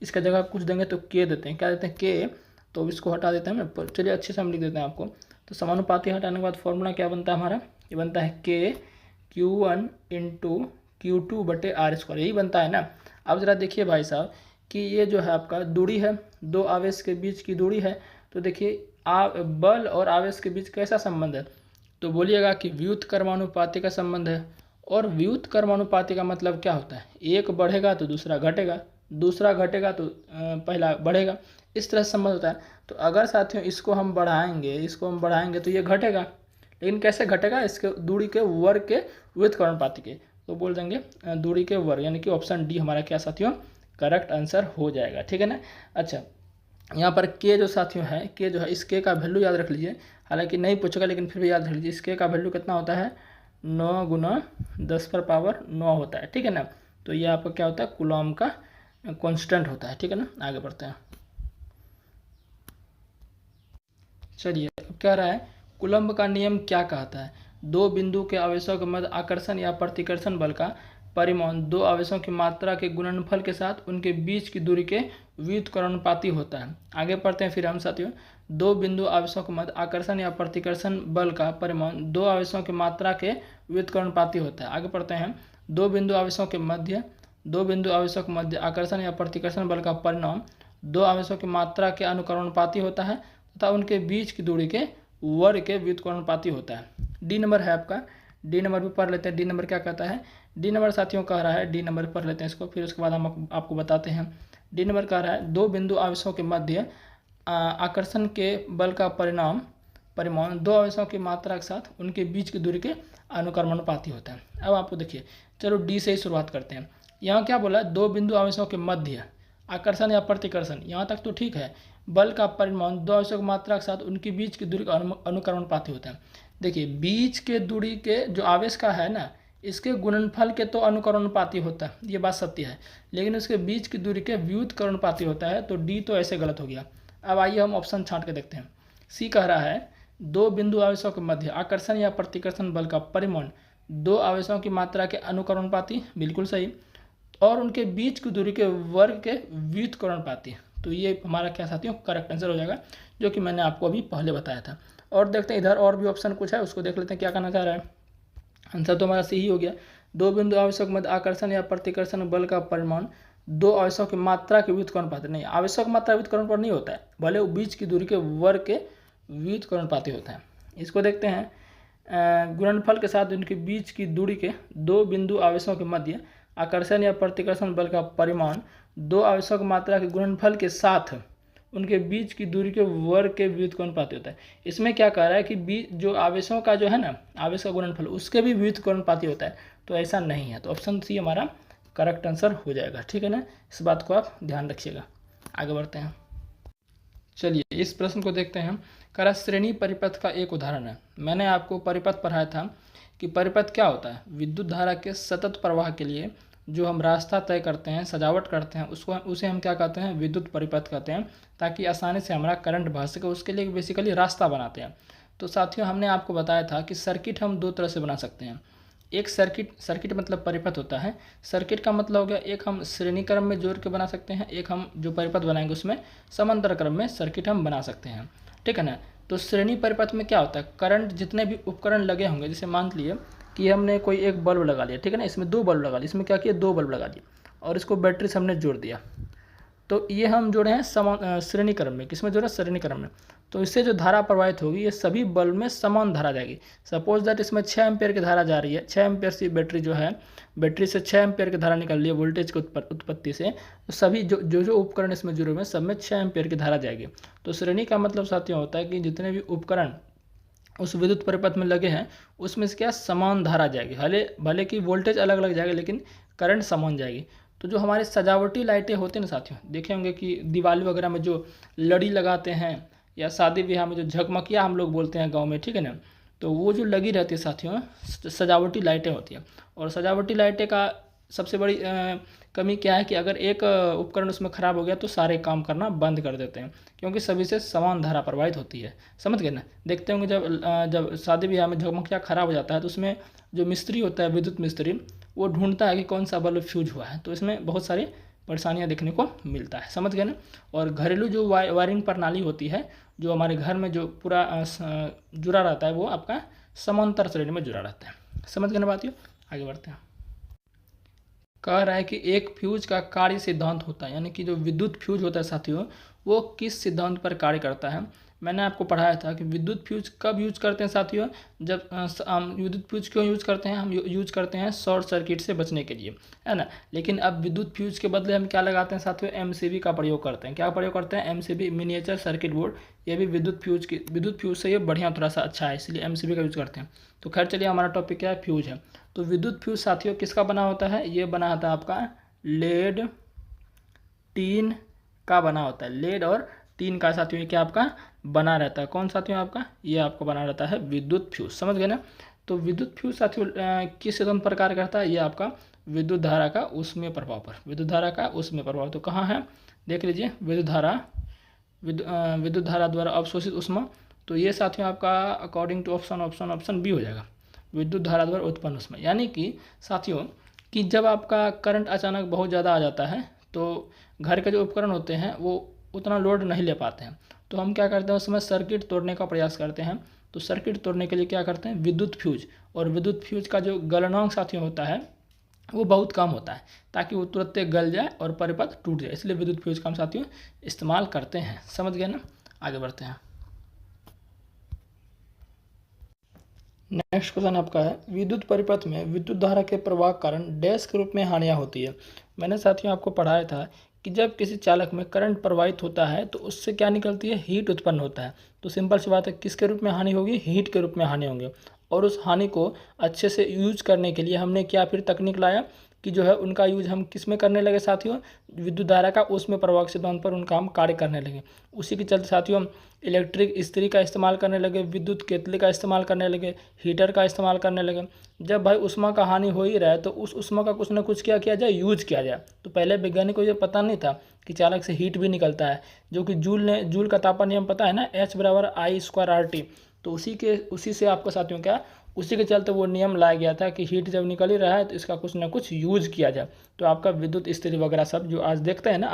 इसका जगह कुछ देंगे तो K देते हैं, क्या देते हैं, K। तो इसको हटा देते हैं ना, चलिए अच्छे से हम लिख देते हैं आपको। तो समानुपाती हटाने के बाद फॉर्मूला क्या बनता है हमारा, ये बनता है K Q1 × Q2/R², यही बनता है ना। अब ज़रा देखिए भाई साहब कि ये जो है आपका दूरी है, दो आवेश के बीच की दूरी है। तो देखिए बल और आवेश के बीच कैसा संबंध है, तो बोलिएगा कि व्युत्क्रमानुपाती का संबंध है। और व्युत्क्रमानुपाती का मतलब क्या होता है, एक बढ़ेगा तो दूसरा घटेगा, दूसरा घटेगा तो पहला बढ़ेगा, इस तरह से संबंध होता है। तो अगर साथियों इसको हम बढ़ाएंगे तो ये घटेगा, लेकिन कैसे घटेगा, इसके दूरी के वर्ग के व्युत्क्रमानुपाती के। तो बोल देंगे दूरी के वर्ग, यानी कि ऑप्शन डी हमारा क्या साथियों करेक्ट आंसर हो जाएगा। ठीक है ना। अच्छा, यहाँ पर K जो साथियों है, K जो है, इस K का वैल्यू याद रख लीजिए। हालांकि नहीं पूछेगा लेकिन फिर भी याद रख लीजिए, इस K का वैल्यू कितना होता है, 9 × 10⁻9 होता है। ठीक है ना। तो ये आपका क्या होता है, कूलम का कांस्टेंट होता है। ठीक है ना। आगे बढ़ते हैं। चलिए, अब कह रहा है कूलम का नियम क्या कहता है, दो बिंदु के आवेशों के मध्य आकर्षण या प्रतिकर्षण बल का परिमाण दो आवेशों की मात्रा के गुणनफल के साथ उनके बीच की दूरी के व्युत्क्रमानुपाती होता है। आगे पढ़ते हैं फिर हम साथियों, दो बिंदु आवेशों के मध्य आकर्षण या प्रतिकर्षण बल का परिमाण दो आवेशों की मात्रा के व्युत्क्रमानुपाती होता है। आगे पढ़ते हैं, दो बिंदु आवेशों के मध्य आकर्षण या प्रतिकर्षण बल का परिमाण दो आवेशों की मात्रा के अनुक्रमानुपाती होता है तथा उनके बीच की दूरी के वर्ग के व्युत्क्रमानुपाती होता है। डी नंबर है आपका, डी नंबर भी पढ़ लेते हैं। डी नंबर क्या कहता है, डी नंबर साथियों कह रहा है, डी नंबर पढ़ लेते हैं इसको, फिर उसके बाद हम आपको बताते हैं। डी नंबर कह रहा है दो बिंदु आवेशों के मध्य आकर्षण के बल का परिमाण दो आवेशों की मात्रा के साथ उनके बीच की दूरी के अनुक्रमानुपाती होता है। अब आपको देखिए, चलो डी से ही शुरुआत करते हैं। यहाँ क्या बोला, दो बिंदु आवेशों के मध्य आकर्षण या प्रतिकर्षण, यहाँ तक तो ठीक है। बल का परिमाण दो आवेशों की मात्रा के साथ उनकी बीच की दूरी का अनुक्रमानुपाती होता है। देखिए, बीच के दूरी के जो आवेश का है ना, इसके गुणनफल के तो अनुक्रमानुपाती होता है, ये बात सत्य है, लेकिन उसके बीच की दूरी के व्युत्क्रमानुपाती होता है। तो डी तो ऐसे गलत हो गया। अब आइए हम ऑप्शन छांट के देखते हैं। सी कह रहा है दो बिंदु आवेशों के मध्य आकर्षण या प्रतिकर्षण बल का परिमाण दो आवेशों की मात्रा के अनुक्रमानुपाती, बिल्कुल सही। और उनके बीच की दूरी के वर्ग के व्युत्क्रमणपाती। तो ये हमारा क्या साथियों करेक्ट आंसर हो जाएगा, जो कि मैंने आपको अभी पहले बताया था। और देखते हैं इधर और भी ऑप्शन कुछ है, उसको देख लेते हैं क्या कहना चाह रहा है। आंसर तो हमारा सही हो गया। दो बिंदु आवेशों के मध्य आकर्षण या प्रतिकर्षण बल का परिमाण दो आवेशों की मात्रा के व्युत्क्रमणपाती। नहीं, आवेशों की मात्रा व्युत्क्रमण नहीं होता है, भले वो बीच की दूरी के वर्ग के व्युत्क्रमणपाती होता है। इसको देखते हैं, गुणनफल के साथ उनके बीच की दूरी के दो बिंदु आवेशों के मध्य आकर्षण या प्रतिकर्षण बल का परिमाण दो आवेशों की मात्रा के गुणनफल के साथ उनके बीच की दूरी के वर्ग के व्युत्क्रमणपाती होता है। इसमें क्या कह रहा है कि जो आवेशों का जो है ना, आवेश का गुणनफल उसके भी व्युत्क्रमणपाती होता है, तो ऐसा नहीं है। तो ऑप्शन सी हमारा करेक्ट आंसर हो जाएगा, ठीक है ना। इस बात को आप ध्यान रखिएगा। आगे बढ़ते हैं, चलिए इस प्रश्न को देखते हैं। करा श्रेणी परिपथ का एक उदाहरण है। मैंने आपको परिपथ पढ़ाया था कि परिपथ क्या होता है। विद्युत धारा के सतत प्रवाह के लिए जो हम रास्ता तय करते हैं, सजावट करते हैं, उसे हम क्या कहते हैं, विद्युत परिपथ कहते हैं, ताकि आसानी से हमारा करंट बह सके, उसके लिए बेसिकली रास्ता बनाते हैं। तो साथियों हमने आपको बताया था कि सर्किट हम दो तरह से बना सकते हैं। एक सर्किट मतलब परिपथ होता है। सर्किट का मतलब हो गया, एक हम श्रेणी क्रम में जोड़ के बना सकते हैं, एक हम जो परिपथ बनाएंगे उसमें समांतर क्रम में सर्किट हम बना सकते हैं, ठीक है ना। तो श्रेणी परिपथ में क्या होता है, करंट जितने भी उपकरण लगे होंगे, जैसे मान लिए कि हमने कोई एक बल्ब लगा लिया, ठीक है ना, इसमें दो बल्ब लगा लिए, इसमें क्या किया, दो बल्ब लगा लिए और इसको बैटरी से हमने जोड़ दिया। तो ये हम जोड़े हैं श्रेणी क्रम में। किसमें जोड़े, श्रेणी क्रम में। तो इससे जो धारा प्रवाहित होगी ये सभी बल्ब में समान धारा जाएगी। सपोज दैट इसमें 6 एम्पेयर की धारा जा रही है, 6 एम्पेयर से बैटरी जो है, बैटरी से 6 एम्पेयर की धारा निकल रही है वोल्टेज की उत्पत्ति से। तो सभी जो उपकरण इसमें जुड़े हुए हैं सब में 6 एम्पेयर की धारा जाएगी। तो श्रेणी का मतलब साथियों होता है कि जितने भी उपकरण उस विद्युत परिपथ में लगे हैं उसमें से क्या समान धारा जाएगी। भले कि वोल्टेज अलग अलग जाएगा लेकिन करंट समान जाएगी। तो जो हमारी सजावटी लाइटें होती हैं ना साथियों, देखे होंगे कि दिवाली वगैरह में जो लड़ी लगाते हैं या शादी ब्याह में जो झकमकिया हम लोग बोलते हैं गांव में, ठीक है ना, तो वो जो लगी रहती है साथियों सजावटी लाइटें होती हैं। और सजावटी लाइटें का सबसे बड़ी कमी क्या है कि अगर एक उपकरण उसमें ख़राब हो गया तो सारे काम करना बंद कर देते हैं, क्योंकि सभी से समान धारा प्रवाहित होती है। समझ गए ना। देखते होंगे जब शादी ब्याह में झकमकिया ख़राब हो जाता है तो उसमें जो मिस्त्री होता है, विद्युत मिस्त्री, वो ढूंढता है कि कौन सा बल्ब फ्यूज हुआ है। तो इसमें बहुत सारी परेशानियां देखने को मिलता है। समझ गए ना। और घरेलू जो वायरिंग प्रणाली होती है, जो हमारे घर में जो पूरा जुड़ा रहता है, वो आपका समांतर श्रेणी में जुड़ा रहता है। समझ गए ना बातियों। आगे बढ़ते हैं। कह रहा है कि एक फ्यूज का कार्य सिद्धांत होता है, यानी कि जो विद्युत फ्यूज होता है साथियों वो किस सिद्धांत पर कार्य करता है। मैंने आपको पढ़ाया था कि विद्युत फ्यूज कब यूज करते हैं साथियों, जब हम विद्युत फ्यूज क्यों यूज करते हैं, हम यूज करते हैं शॉर्ट सर्किट से बचने के लिए, है ना। लेकिन अब विद्युत फ्यूज के बदले हम क्या लगाते हैं साथियों, एमसीबी का प्रयोग करते हैं। क्या प्रयोग करते हैं, एमसीबी, मिनिएचर सर्किट बोर्ड। ये भी विद्युत फ्यूज से ये बढ़िया थोड़ा सा अच्छा है, इसलिए एमसीबी का यूज करते हैं। तो खैर चलिए, हमारा टॉपिक क्या है, फ्यूज है। तो विद्युत फ्यूज साथियों किसका बना होता है, ये बना होता है आपका लेड टीन का बना होता है। लेड और टीन का साथियों क्या आपका बना रहता है। कौन साथियों आपका, ये आपका बना रहता है विद्युत फ्यूज। समझ गए ना। तो विद्युत फ्यूज साथियों किस सिद्धांत पर कार्य करता है, ये आपका विद्युत धारा का ऊष्मीय प्रभाव पर। विद्युत धारा का ऊष्मीय प्रभाव तो कहाँ है, देख लीजिए, विद्युत धारा द्वारा अवशोषित ऊष्मा। तो ये साथियों आपका अकॉर्डिंग टू ऑप्शन बी हो जाएगा, विद्युत धारा द्वारा उत्पन्न ऊष्मा। यानी कि साथियों कि जब आपका करंट अचानक बहुत ज़्यादा आ जाता है तो घर के जो उपकरण होते हैं वो उतना लोड नहीं ले पाते हैं, तो हम क्या करते हैं उस समय सर्किट तोड़ने का प्रयास करते हैं। तो सर्किट तोड़ने के लिए क्या करते हैं, विद्युत फ्यूज। और विद्युत फ्यूज का जो गलनांक साथियों होता है वो बहुत कम होता है, ताकि वो तुरंत गल जाए और परिपथ टूट जाए, इसलिए विद्युत फ्यूज का हम साथियों इस्तेमाल करते हैं। समझ गए ना। आगे बढ़ते हैं। नेक्स्ट क्वेश्चन आपका है, विद्युत परिपथ में विद्युत धारा के प्रवाह कारण डैश के रूप में हानियां होती है। मैंने साथियों आपको पढ़ाया था कि जब किसी चालक में करंट प्रवाहित होता है तो उससे क्या निकलती है, हीट उत्पन्न होता है। तो सिंपल सी बात है, किसके रूप में हानि होगी, हीट के रूप में हानि होंगे। और उस हानि को अच्छे से यूज करने के लिए हमने क्या फिर तकनीक लाया कि जो है उनका यूज हम किस में करने लगे साथियों, विद्युत धारा का उसमें प्रवाह के सिद्धांत पर उनका हम कार्य करने लगे। उसी के चलते साथियों हम इलेक्ट्रिक इस्त्री का इस्तेमाल करने लगे, विद्युत केतली का इस्तेमाल करने लगे, हीटर का इस्तेमाल करने लगे। जब भाई उष्मा का हानि हो ही रहा है तो उस उष्मा का कुछ ना कुछ क्या किया जाए, यूज किया जाए। तो पहले वैज्ञानिक को ये पता नहीं था कि चालक से हीट भी निकलता है, जो कि जूल का तापमान नियम पता है ना, H = I² RT। तो उसी से आपको साथियों क्या उसी के चलते वो नियम लाया गया था कि हीट जब निकल ही रहा है तो इसका कुछ ना कुछ यूज किया जाए। तो आपका विद्युत स्थिति वगैरह सब जो आज देखते हैं ना,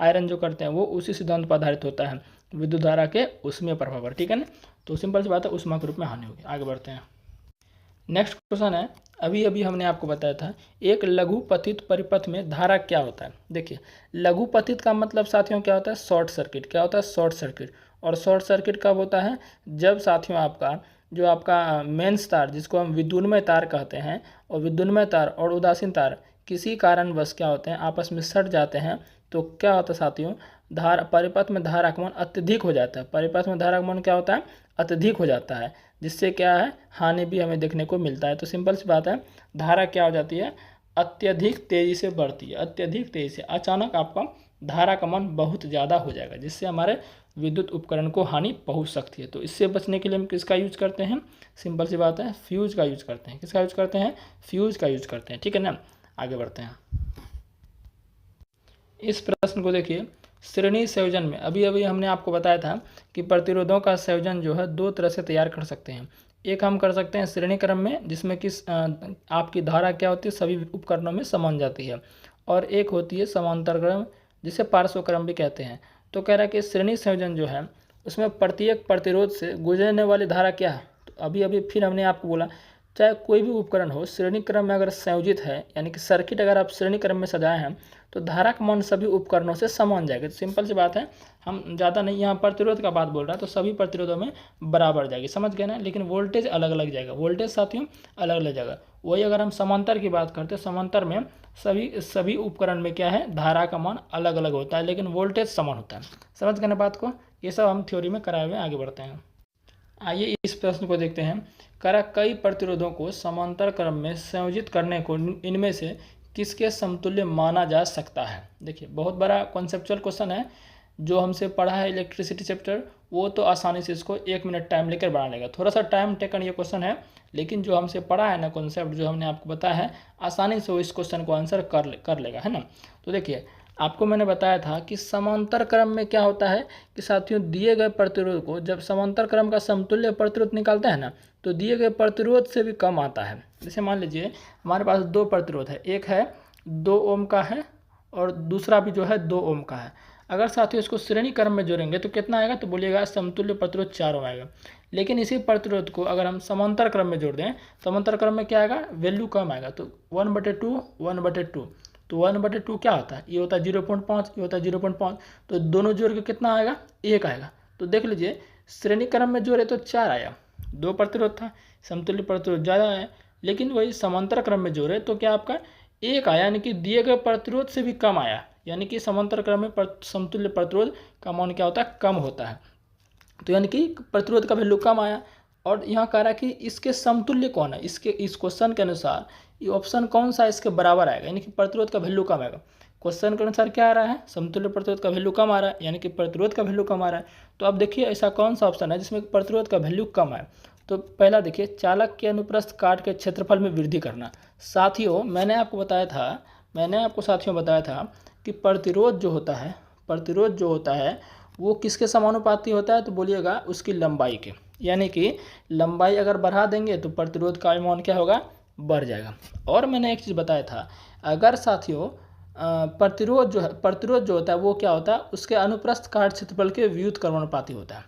आयरन जो करते हैं वो उसी सिद्धांत पर आधारित होता है, विद्युत धारा के उसमें प्रभाव पर, ठीक है ना। तो सिंपल सी बात है, उष्मा के रूप में हानि होगी। आगे बढ़ते हैं। नेक्स्ट क्वेश्चन है, अभी अभी हमने आपको बताया था एक लघुपथित परिपथ में धारा क्या होता है। देखिए, लघुपथित का मतलब साथियों क्या होता है, शॉर्ट सर्किट। क्या होता है, शॉर्ट सर्किट। और शॉर्ट सर्किट कब होता है, जब साथियों आपका मेंस तार, जिसको हम विद्युन्मय तार कहते हैं, और विद्युन्मय तार और उदासीन तार किसी कारणवश क्या होते हैं, आपस में सट जाते हैं। तो क्या होता है साथियों, परिपथ में धारा आगमन अत्यधिक हो जाता है। परिपथ में धारा आगमन क्या होता है, अत्यधिक हो जाता है, जिससे क्या है, हानि भी हमें देखने को मिलता है। तो सिंपल सी बात है, धारा क्या हो जाती है, अत्यधिक तेजी से बढ़ती है। अत्यधिक तेजी से अचानक आपका धारा का मान बहुत ज़्यादा हो जाएगा, जिससे हमारे विद्युत उपकरण को हानि पहुंच सकती है। तो इससे बचने के लिए हम किसका यूज करते हैं, सिंपल सी बात है, फ्यूज का यूज करते हैं। किसका यूज करते हैं, फ्यूज का यूज करते हैं, ठीक है ना। आगे बढ़ते हैं। इस प्रश्न को देखिए, श्रेणी संयोजन में अभी अभी हमने आपको बताया था कि प्रतिरोधों का संयोजन जो है दो तरह से तैयार कर सकते हैं। एक हम कर सकते हैं श्रेणी क्रम में, जिसमें कि आपकी धारा क्या होती है, सभी उपकरणों में समान जाती है, और एक होती है समांतर क्रम, जिसे पार्श्व क्रम भी कहते हैं। तो कह रहा है कि श्रेणी संयोजन जो है उसमें प्रत्येक प्रतिरोध से गुजरने वाली धारा क्या है। तो अभी अभी फिर हमने आपको बोला, चाहे कोई भी उपकरण हो, श्रेणी क्रम में अगर संयोजित है, यानी कि सर्किट अगर आप श्रेणी क्रम में सजाए हैं, तो धारा का मान सभी उपकरणों से समान जाएगा। तो सिंपल सी बात है, हम ज़्यादा नहीं, यहाँ प्रतिरोध का बात बोल रहा है, तो सभी प्रतिरोधों में बराबर जाएगी, समझ गए ना। लेकिन वोल्टेज अलग अलग जाएगा, वोल्टेज साथियों अलग अलग जाएगा। वही अगर हम समांतर की बात करते हैं, समांतर में सभी उपकरण में क्या है, धारा का मान अलग अलग होता है, लेकिन वोल्टेज समान होता है। समझ गए ना बात को, ये सब हम थ्योरी में कराए हुए। आगे बढ़ते हैं। आइए इस प्रश्न को देखते हैं। करा कई प्रतिरोधों को समांतर क्रम में संयोजित करने को इनमें से किसके समतुल्य माना जा सकता है। देखिए, बहुत बड़ा कॉन्सेप्चुअल क्वेश्चन है। जो हमसे पढ़ा है इलेक्ट्रिसिटी चैप्टर, वो तो आसानी से इसको 1 मिनट टाइम लेकर बना लेगा। थोड़ा सा टाइम टेकन ये क्वेश्चन है, लेकिन जो हमसे पढ़ा है ना कॉन्सेप्ट, जो हमने आपको बताया है, आसानी से वो इस क्वेश्चन को आंसर कर लेगा, है ना। तो देखिए, आपको मैंने बताया था कि समांतर क्रम में क्या होता है कि साथियों, दिए गए प्रतिरोध को जब समांतर क्रम का समतुल्य प्रतिरोध निकालते हैं ना, तो दिए गए प्रतिरोध से भी कम आता है। जैसे मान लीजिए हमारे पास 2 प्रतिरोध है, एक है 2 ओम का है और दूसरा भी जो है 2 ओम का है। अगर साथियों इसको श्रेणी क्रम में जोड़ेंगे तो कितना आएगा, तो बोलिएगा समतुल्य प्रतिरोध 4 ओम आएगा। लेकिन इसी प्रतिरोध को अगर हम समांतर क्रम में जोड़ दें, समांतर क्रम में क्या आएगा, वैल्यू कम आएगा। तो 1/2 1/2, तो 1/2 क्या होता है, ये होता है 0.5, ये होता है 0.5, तो दोनों जोड़ के कितना आएगा, 1 आएगा। तो देख लीजिए, श्रेणी क्रम में जोड़े तो 4 आया, 2 प्रतिरोध था, समतुल्य प्रतिरोध ज़्यादा आया। लेकिन वही समांतर क्रम में जोड़े तो क्या आपका 1 आया, यानी कि दिए गए प्रतिरोध से भी कम आया। यानी कि समांतर क्रम में समतुल्य प्रतिरोध का मान क्या होता है, कम होता है। तो यानी कि प्रतिरोध का वैल्यू कम आया। और यहाँ कह रहा है कि इसके समतुल्य कौन है, इस क्वेश्चन के अनुसार ये ऑप्शन कौन सा इसके बराबर आएगा, यानी कि प्रतिरोध का वैल्यू कम आएगा। क्वेश्चन के अनुसार क्या आ रहा है, समतुल्य प्रतिरोध का वैल्यू कम आ रहा है, यानी कि प्रतिरोध का वैल्यू कम आ रहा है। तो अब देखिए ऐसा कौन सा ऑप्शन है जिसमें प्रतिरोध का वैल्यू कम आए। तो पहला देखिए, चालक के अनुप्रस्थ काट के क्षेत्रफल में वृद्धि करना। साथियों मैंने आपको बताया था कि प्रतिरोध जो होता है वो किसके समानुपाती होता है, तो बोलिएगा उसकी लंबाई के। यानी कि लंबाई अगर बढ़ा देंगे तो प्रतिरोध का मान क्या होगा, बढ़ जाएगा। और मैंने एक चीज़ बताया था, अगर साथियों प्रतिरोध जो होता है वो क्या होता है, उसके अनुप्रस्थ काट क्षेत्रफल के व्युत्क्रमानुपाती होता है।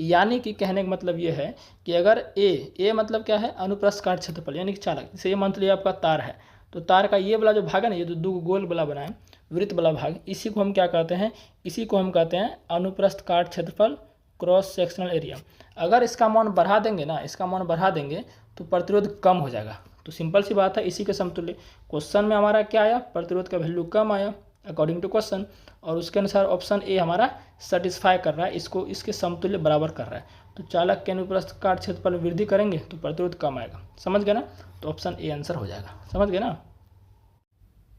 यानी कि कहने का मतलब ये है कि अगर ए मतलब क्या है, अनुप्रस्थ काट क्षेत्रफल, यानी कि चालक, जैसे ये मान लीजिए आपका तार है, तो तार का ये वाला जो भाग है ना, ये जो 2 गोल वाला बना है, वृत्त वाला भाग, इसी को हम क्या कहते हैं, अनुप्रस्थ काट क्षेत्रफल, क्रॉस सेक्शनल एरिया। अगर इसका मान बढ़ा देंगे तो प्रतिरोध कम हो जाएगा। तो सिंपल सी बात है, इसी के समतुल्य क्वेश्चन में हमारा क्या आया, प्रतिरोध का वैल्यू कम आया अकॉर्डिंग टू क्वेश्चन, और उसके अनुसार ऑप्शन ए हमारा सेटिस्फाई कर रहा है, इसको इसके समतुल्य बराबर कर रहा है। तो चालक के अनुप्रस्थ काट क्षेत्रफल में वृद्धि करेंगे तो प्रतिरोध कम आएगा। समझ गए ना, तो ऑप्शन ए आंसर हो जाएगा। समझ गए ना।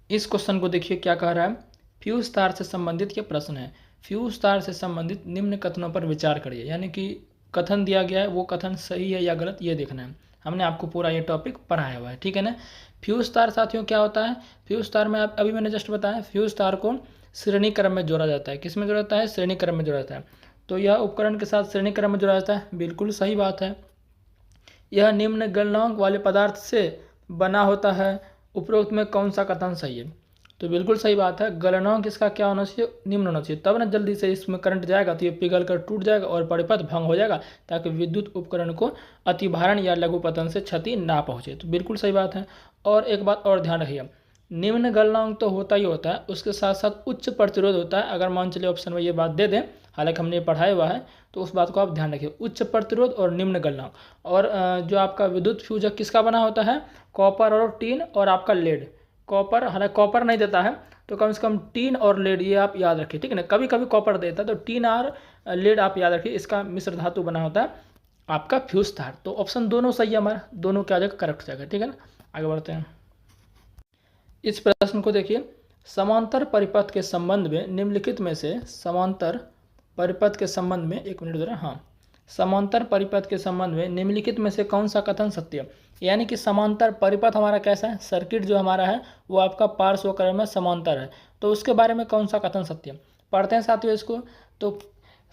इस क्वेश्चन को देखिए क्या कह रहा है, फ्यूज तार से संबंधित ये प्रश्न है। फ्यूज तार से संबंधित निम्न कथनों पर विचार करिए। यानी कि कथन दिया गया है, वो कथन सही है या गलत ये देखना है। हमने आपको पूरा ये टॉपिक पढ़ाया हुआ है, ठीक है ना। फ्यूज तार साथियों क्या होता है, फ्यूज तार में अभी मैंने जस्ट बताया, फ्यूज तार को श्रेणी क्रम में जोड़ा जाता है। किस में जोड़ा जाता है, श्रेणी क्रम में जोड़ा जाता है। तो यह उपकरण के साथ श्रेणी क्रम में जोड़ा जाता है, बिल्कुल सही बात है। यह निम्न गलनांक वाले पदार्थ से बना होता है, उपरोक्त में कौन सा कथन सही है? तो बिल्कुल सही बात है, गलनांक इसका क्या होना चाहिए? निम्न होना चाहिए, तब ना जल्दी से इसमें करंट जाएगा तो ये पिघल कर टूट जाएगा और परिपथ भंग हो जाएगा, ताकि विद्युत उपकरण को अतिभारण या लघुपतन से क्षति ना पहुंचे। तो बिल्कुल सही बात है। और एक बात और ध्यान रखिए, निम्न गलनांक तो होता ही होता है, उसके साथ साथ उच्च प्रतिरोध होता है। अगर मान चलिए ऑप्शन में ये बात दे दें, हालांकि हमने पढ़ाया हुआ है, तो उस बात को आप ध्यान रखिए, उच्च प्रतिरोध और निम्न गलनांक। और जो आपका विद्युत फ्यूज किसका बना होता है? कॉपर और टीन और आपका लेड। कॉपर, हालांकि कॉपर नहीं देता है, तो कम से कम टीन और लेड ये आप याद रखिए, ठीक है ना। कभी कभी कॉपर देता है, तो टीन और लेड आप याद रखिए, इसका मिश्र धातु बना होता है आपका फ्यूज तार। तो ऑप्शन दोनों सही है हमारा, दोनों क्या जगह करेक्ट हो जाएगा, ठीक है ना। आगे बढ़ते हैं। इस प्रश्न को देखिए, समांतर परिपथ के संबंध में निम्नलिखित में से समांतर परिपथ के संबंध में, एक मिनट जरा, हाँ, समांतर परिपथ के संबंध में निम्नलिखित में से कौन सा कथन सत्य है? यानी कि समांतर परिपथ हमारा कैसा है? सर्किट जो हमारा है वो आपका पार्श्वक्रम में समांतर है, तो उसके बारे में कौन सा कथन सत्य है? पढ़ते हैं साथियों इसको। तो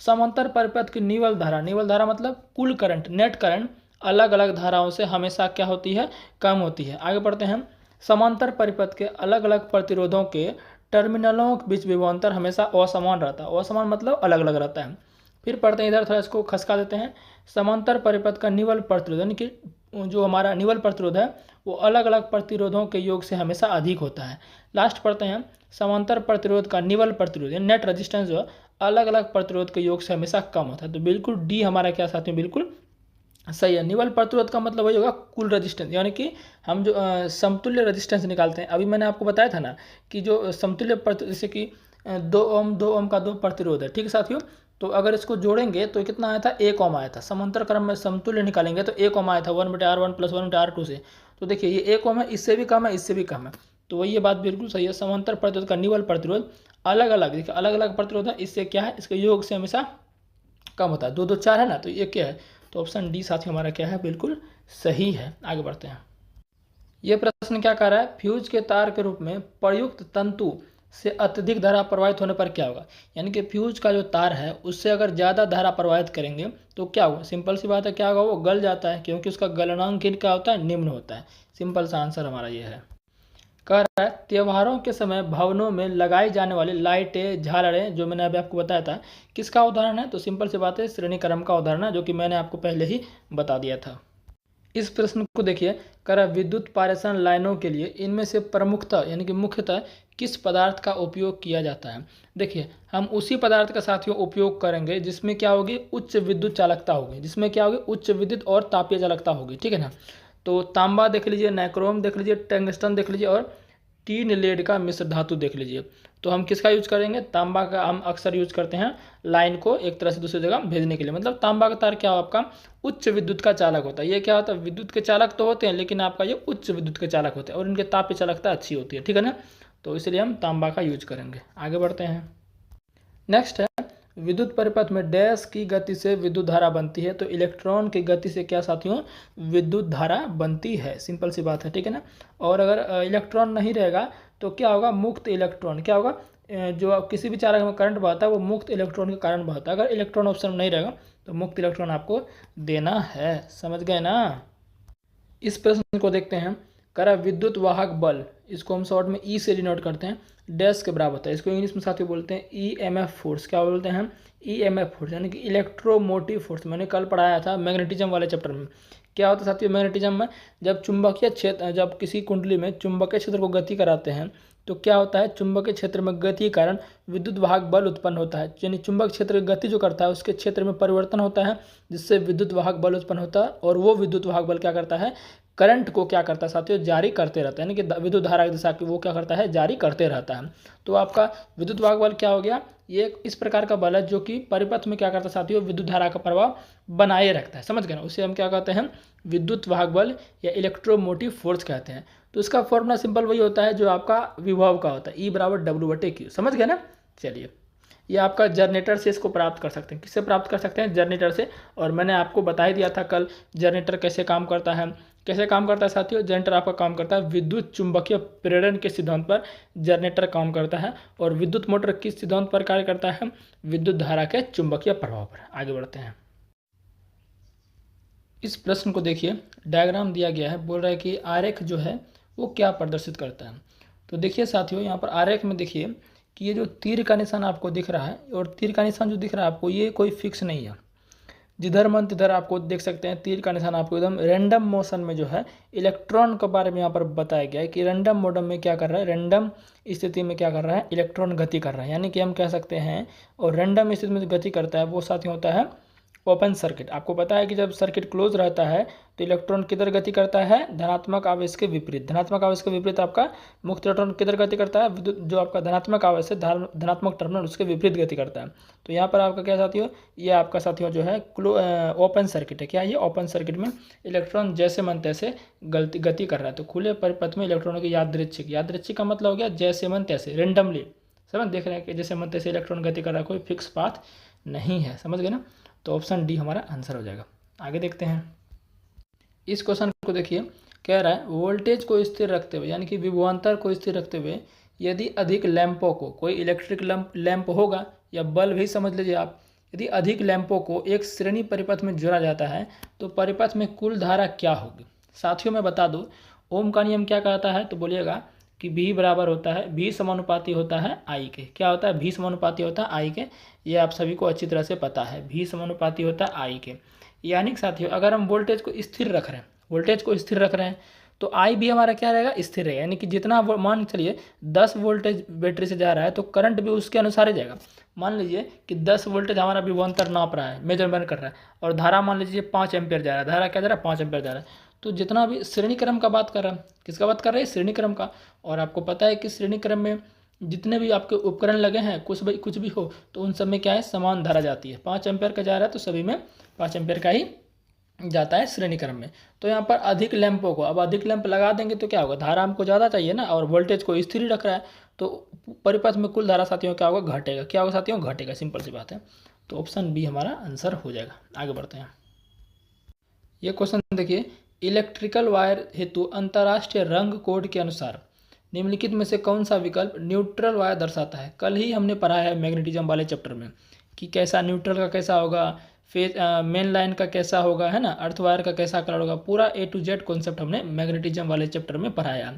समांतर परिपथ की निवल धारा मतलब कुल करंट, नेट करंट अलग अलग धाराओं से हमेशा क्या होती है? कम होती है। आगे बढ़ते हैं। समांतर परिपथ के अलग अलग प्रतिरोधों के टर्मिनलों के बीच विभवांतर हमेशा असमान रहता है। असमान मतलब अलग अलग रहता है। फिर पढ़ते हैं, इधर थोड़ा इसको खसका देते हैं। समांतर परिपथ का निवल प्रतिरोध, यानी कि जो हमारा निवल प्रतिरोध है वो अलग अलग प्रतिरोधों के योग से हमेशा अधिक होता है। लास्ट पढ़ते हैं, समांतर प्रतिरोध का निवल प्रतिरोध यानी नेट रेजिस्टेंस जो है अलग अलग प्रतिरोध के योग से हमेशा कम होता है। तो बिल्कुल डी हमारा क्या साथ में बिल्कुल सही है। निवल प्रतिरोध का मतलब वही होगा कुल रेजिस्टेंस, यानी कि हम जो समतुल्य रेजिस्टेंस निकालते हैं। अभी मैंने आपको बताया था ना कि जो समतुल्य जैसे कि 2 ओम का 2 प्रतिरोध है, ठीक है साथियों। तो अगर इसको जोड़ेंगे तो कितना आया था? 1 ओम आया था। समांतर क्रम में समतुल्य निकालेंगे तो 1 ओम आया था 1/R1 + 1/R2 से। तो देखिए ये 1 ओम है, इससे भी कम है, इससे भी कम है। तो वही ये बात बिल्कुल सही है। समांतर प्रतिरोध का निवल प्रतिरोध अलग अलग, देखिए अलग अलग प्रतिरोध है, इससे क्या है? इसके योग से हमेशा कम होता है। 2 2 4 है ना, तो ये क्या है? तो ऑप्शन डी साथी हमारा क्या है? बिल्कुल सही है। आगे बढ़ते हैं। ये प्रश्न क्या कह रहा है? फ्यूज के तार के रूप में प्रयुक्त तंतु से अत्यधिक धारा प्रवाहित होने पर क्या होगा? यानी कि फ्यूज का जो तार है उससे अगर ज़्यादा धारा प्रवाहित करेंगे तो क्या होगा? सिंपल सी बात है, क्या होगा? वो गल जाता है, क्योंकि उसका गलनांक क्या होता है? निम्न होता है। सिंपल सा आंसर हमारा ये है। कह रहा है त्योहारों के समय भवनों में लगाई जाने वाली लाइटें, झालरें, जो मैंने अभी आपको बताया था, किसका उदाहरण है? तो सिंपल सी बात है, श्रेणी क्रम का उदाहरण है, जो कि मैंने आपको पहले ही बता दिया था। इस प्रश्न को देखिए, कह रहा है विद्युत पारेषण लाइनों के लिए इनमें से प्रमुखतः यानी कि मुख्यतः किस पदार्थ का उपयोग किया जाता है? देखिए हम उसी पदार्थ का साथियों उपयोग करेंगे जिसमें क्या होगी? उच्च विद्युत चालकता होगी, जिसमें क्या होगी? उच्च विद्युत और तापीय चालकता होगी, ठीक है ना। तो तांबा देख लीजिए, नाइक्रोम देख लीजिए, टंगस्टन देख लीजिए और टीन लेड का मिश्र धातु देख लीजिए। तो हम किसका यूज करेंगे? तांबा का हम अक्सर यूज करते हैं लाइन को एक तरह से दूसरी जगह भेजने के लिए। मतलब तांबा का तार क्या हो आपका? उच्च विद्युत का चालक होता है। ये क्या होता है? विद्युत के चालक तो होते हैं, लेकिन आपका ये उच्च विद्युत के चालक होते हैं और इनके तापीय चालकता अच्छी होती है, ठीक है ना। तो इसलिए हम तांबा का यूज करेंगे। आगे बढ़ते हैं। नेक्स्ट है, विद्युत परिपथ में डैश की गति से विद्युत धारा बनती है। तो इलेक्ट्रॉन की गति से क्या साथियों? विद्युत धारा बनती है। सिंपल सी बात है, ठीक है ना। और अगर इलेक्ट्रॉन नहीं रहेगा तो क्या होगा? मुक्त इलेक्ट्रॉन। क्या होगा? जो किसी भी चालक में करंट बहता है वो मुक्त इलेक्ट्रॉन के कारण बहता है। अगर इलेक्ट्रॉन ऑप्शन में नहीं रहेगा तो मुक्त इलेक्ट्रॉन आपको देना है। समझ गए ना। इस प्रश्न को देखते हैं। करा विद्युत वाहक बल, इसको हम शॉर्ट में ई से डिनोट करते हैं, डैश के बराबर होता है। इसको इंग्लिश में साथियों बोलते हैं ईएमएफ फोर्स। क्या बोलते हैं? ईएमएफ फोर्स, यानी कि इलेक्ट्रोमोटिव फोर्स। मैंने कल पढ़ाया था मैग्नेटिज्म वाले चैप्टर में। क्या होता है साथियों मैग्नेटिज्म में? जब चुंबकीय क्षेत्र, जब किसी कुंडली में चुंबकीय क्षेत्र को गति कराते हैं तो क्या होता है? चुंबकीय क्षेत्र में गति के कारण विद्युत वाहक बल उत्पन्न होता है। यानी चुंबक क्षेत्र की गति जो करता है उसके क्षेत्र में परिवर्तन होता है, जिससे विद्युत वाहक बल उत्पन्न होता है। और वो विद्युत वाहक बल क्या करता है? करंट को क्या करता है साथियों? जारी करते रहता है, यानी कि विद्युत धारा की दिशा की वो क्या करता है? जारी करते रहता है। तो आपका विद्युत वाहक बल क्या हो गया? ये इस प्रकार का बल है जो कि परिपथ में क्या करता है साथियों? विद्युत धारा का प्रभाव बनाए रखता है। समझ गए ना। उसे हम क्या कहते हैं? विद्युत वाहक बल या इलेक्ट्रोमोटिव फोर्स कहते हैं। तो इसका फॉर्मूला सिंपल वही होता है जो आपका विभव का होता है, E = W/Q। समझ गए ना। चलिए, ये आपका जनरेटर से इसको प्राप्त कर सकते हैं। किससे प्राप्त कर सकते हैं? जनरेटर से। और मैंने आपको बता ही दिया था कल जनरेटर कैसे काम करता है। कैसे काम करता है साथियों? जनरेटर आपका काम करता है विद्युत चुंबकीय प्रेरण के सिद्धांत पर जनरेटर काम करता है। और विद्युत मोटर किस सिद्धांत पर कार्य करता है? विद्युत धारा के चुंबकीय प्रभाव पर। आगे बढ़ते हैं। इस प्रश्न को देखिए, डायग्राम दिया गया है, बोल रहा है कि आरेख जो है वो क्या प्रदर्शित करता है। तो देखिए साथियों, यहाँ पर आरेख में देखिए कि ये जो तीर का निशान आपको दिख रहा है, और तीर का निशान जो दिख रहा है आपको, ये कोई फिक्स नहीं है। जिधर मन तिधर आपको देख सकते हैं तीर का निशान आपको एकदम रैंडम मोशन में जो है इलेक्ट्रॉन के बारे में यहाँ पर बताया गया है कि रैंडम मोड में क्या कर रहा है, रैंडम स्थिति में क्या कर रहा है, इलेक्ट्रॉन गति कर रहा है। यानी कि हम कह सकते हैं, और रैंडम स्थिति में जो गति करता है वो साथ ही होता है ओपन सर्किट। आपको पता है कि जब सर्किट क्लोज रहता है तो इलेक्ट्रॉन किधर गति करता है, धनात्मक आवेश के विपरीत। धनात्मक आवेश के विपरीत आपका मुक्त इलेक्ट्रॉन किधर गति करता है, विद्युत जो आपका धनात्मक आवेश है, धनात्मक टर्मिनल उसके विपरीत गति करता है। तो यहाँ पर आपका क्या साथियों, ये आपका साथियों जो है ओपन सर्किट है। क्या ये ओपन सर्किट में इलेक्ट्रॉन जैसे मन तैसे गति कर रहा है। तो खुले परिपथ में इलेक्ट्रॉनों की यादृच्छिक, यादृच्छिक का मतलब हो गया जैसे मन तैसे, रेंडमली। समझ देख रहे हैं कि जैसे मन तैसे इलेक्ट्रॉन गति कर रहा है, कोई फिक्स पाथ नहीं है। समझ गए ना। तो ऑप्शन डी हमारा आंसर हो जाएगा। आगे देखते हैं इस क्वेश्चन को। देखिए कह रहा है वोल्टेज को स्थिर रखते हुए, यानी कि विभवांतर को स्थिर रखते हुए यदि अधिक लैंपों को, कोई इलेक्ट्रिक लैंप होगा या बल्ब ही समझ लीजिए आप, यदि अधिक लैंपों को एक श्रेणी परिपथ में जोड़ा जाता है तो परिपथ में कुल धारा क्या होगी। साथियों मैं बता दूं, ओम का नियम क्या कहता है, तो बोलिएगा कि V बराबर होता है, V समानुपाती होता है I के। क्या होता है, V समानुपाती होता है I के। ये आप सभी को अच्छी तरह से पता है, V समानुपाती होता है I के। यानी कि साथियों अगर हम वोल्टेज को स्थिर रख रहे हैं, वोल्टेज को स्थिर रख रहे हैं तो I भी हमारा क्या रहेगा, स्थिर रहेगा। यानी कि जितना मान चलिए 10 वोल्टेज बैटरी से जा रहा है तो करंट भी उसके अनुसार ही जाएगा। मान लीजिए कि 10 वोल्टेज हमारा विभवांतर नाप रहा है, मेजरमेंट कर रहा है, और धारा मान लीजिए 5 एम्पियर जा रहा है। धारा क्या जा रहा है, 5 एम्पियर जा रहा है। तो जितना भी श्रेणी क्रम का बात कर रहा है, किसका बात कर रहे हैं, श्रेणी क्रम का। और आपको पता है कि श्रेणी क्रम में जितने भी आपके उपकरण लगे हैं, कुछ भी हो, तो उन सब में क्या है, समान धारा जाती है। 5 एम्पियर का जा रहा है तो सभी में 5 एम्पियर का ही जाता है श्रेणी क्रम में। तो यहाँ पर अधिक लैंपों को, अब अधिक लैंप लगा देंगे तो क्या होगा, धारा हमको ज़्यादा चाहिए ना, और वोल्टेज को स्थिर ही रख रहा है तो परिपथ में कुल धारा साथियों क्या होगा, घटेगा। क्या होगा साथियों, घटेगा। सिंपल सी बात है। तो ऑप्शन बी हमारा आंसर हो जाएगा। आगे बढ़ते हैं। ये क्वेश्चन देखिए, इलेक्ट्रिकल वायर हेतु अंतर्राष्ट्रीय रंग कोड के अनुसार निम्नलिखित में से कौन सा विकल्प न्यूट्रल वायर दर्शाता है। कल ही हमने पढ़ा है मैग्नेटिज्म वाले चैप्टर में कि कैसा न्यूट्रल का कैसा होगा, फेज मेन लाइन का कैसा होगा, है ना, अर्थ वायर का कैसा कलर होगा। पूरा A to Z कॉन्सेप्ट हमने मैग्नेटिज्म वाले चैप्टर में पढ़ाया।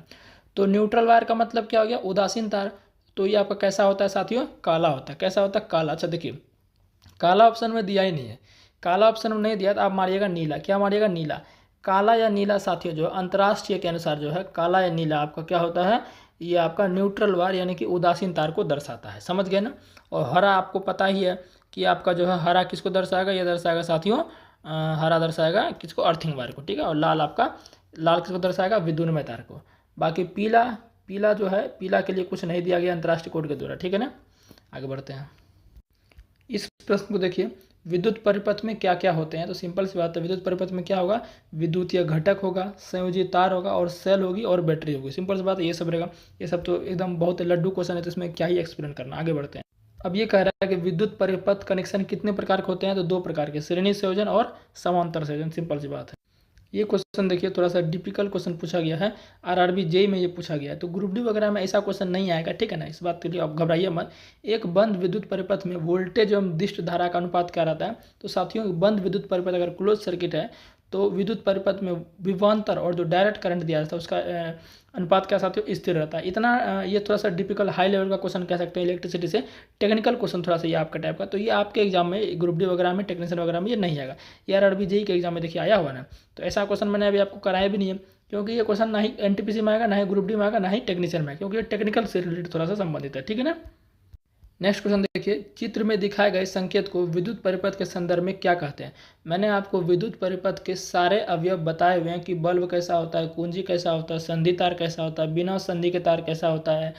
तो न्यूट्रल वायर का मतलब क्या हो गया, उदासीन तार। तो ये आपका कैसा होता है साथियों, काला होता है। कैसा होता है, काला। अच्छा देखिए, काला ऑप्शन में दिया ही नहीं है, काला ऑप्शन में नहीं दिया तो आप मारिएगा नीला। क्या मारिएगा, नीला। काला या नीला साथियों जो अंतर्राष्ट्रीय के अनुसार जो है काला या नीला आपका क्या होता है, ये आपका न्यूट्रल वायर यानी कि उदासीन तार को दर्शाता है। समझ गए ना। और हरा आपको पता ही है कि आपका जो है हरा किसको दर्शाएगा, ये दर्शाएगा साथियों, हरा दर्शाएगा किसको, अर्थिंग वायर को, ठीक है। और लाल आपका, लाल किसको दर्शाएगा, विद्युन्मय तार को। बाकी पीला, पीला जो है, पीला के लिए कुछ नहीं दिया गया अंतर्राष्ट्रीय कोड के द्वारा, ठीक है ना। आगे बढ़ते हैं। इस प्रश्न को देखिए, विद्युत परिपथ में क्या क्या होते हैं। तो सिंपल सी बात है, विद्युत परिपथ में क्या होगा, विद्युतीय घटक होगा, संयोजी तार होगा, और सेल होगी, और बैटरी होगी। सिंपल सी बात है, ये सब रहेगा। ये सब तो एकदम बहुत लड्डू क्वेश्चन है, तो इसमें क्या ही एक्सप्लेन करना। आगे बढ़ते हैं। अब ये कह रहा है कि विद्युत परिपथ कनेक्शन कितने प्रकार के होते हैं, तो 2 प्रकार के, श्रेणी संयोजन और समांतर संयोजन। सिंपल सी बात है। ये क्वेश्चन देखिए थोड़ा सा डिफिकल्ट क्वेश्चन पूछा गया है, आरआरबी जेई में ये पूछा गया है। तो ग्रुप डी वगैरह में ऐसा क्वेश्चन नहीं आएगा, ठीक है ना। इस बात के लिए आप घबराइए मत। एक बंद विद्युत परिपथ में वोल्टेज एवं दिष्ट धारा का अनुपात क्या रहता है। तो साथियों बंद विद्युत परिपथ अगर क्लोज सर्किट है तो विद्युत परिपथ में विभवांतर और जो डायरेक्ट करंट दिया जाता है उसका अनुपात क्या साथियों, स्थिर रहता है। इतना ये थोड़ा सा डिफिकल्ट हाई लेवल का क्वेश्चन कह सकते हैं, इलेक्ट्रिसिटी से टेक्निकल क्वेश्चन थोड़ा सा ये आपका टाइप का। तो ये आपके एग्जाम में ग्रुप डी वगैरह में, टेक्नीशियन वगैरह में ये नहीं आएगा। ये आरआरबी जेई के एग्जाम में देखिए आया हुआ ना। तो ऐसा क्वेश्चन मैंने अभी आपको कराया भी नहीं है, क्योंकि ये क्वेश्चन ना ही एनटीपीसी में आएगा, ना ही ग्रुप डी में आएगा, ना ही टेक्नीशियन में, क्योंकि ये टेक्निकल से रिलेटेड थोड़ा सा संबंधित है, ठीक है ना। नेक्स्ट क्वेश्चन देखिए, चित्र में दिखाए गए संकेत को विद्युत परिपथ के संदर्भ में क्या कहते हैं। मैंने आपको विद्युत परिपथ के सारे अवयव बताए हुए हैं कि बल्ब कैसा होता है, कुंजी कैसा होता है, संधि तार कैसा होता है, बिना संधि के तार कैसा होता है,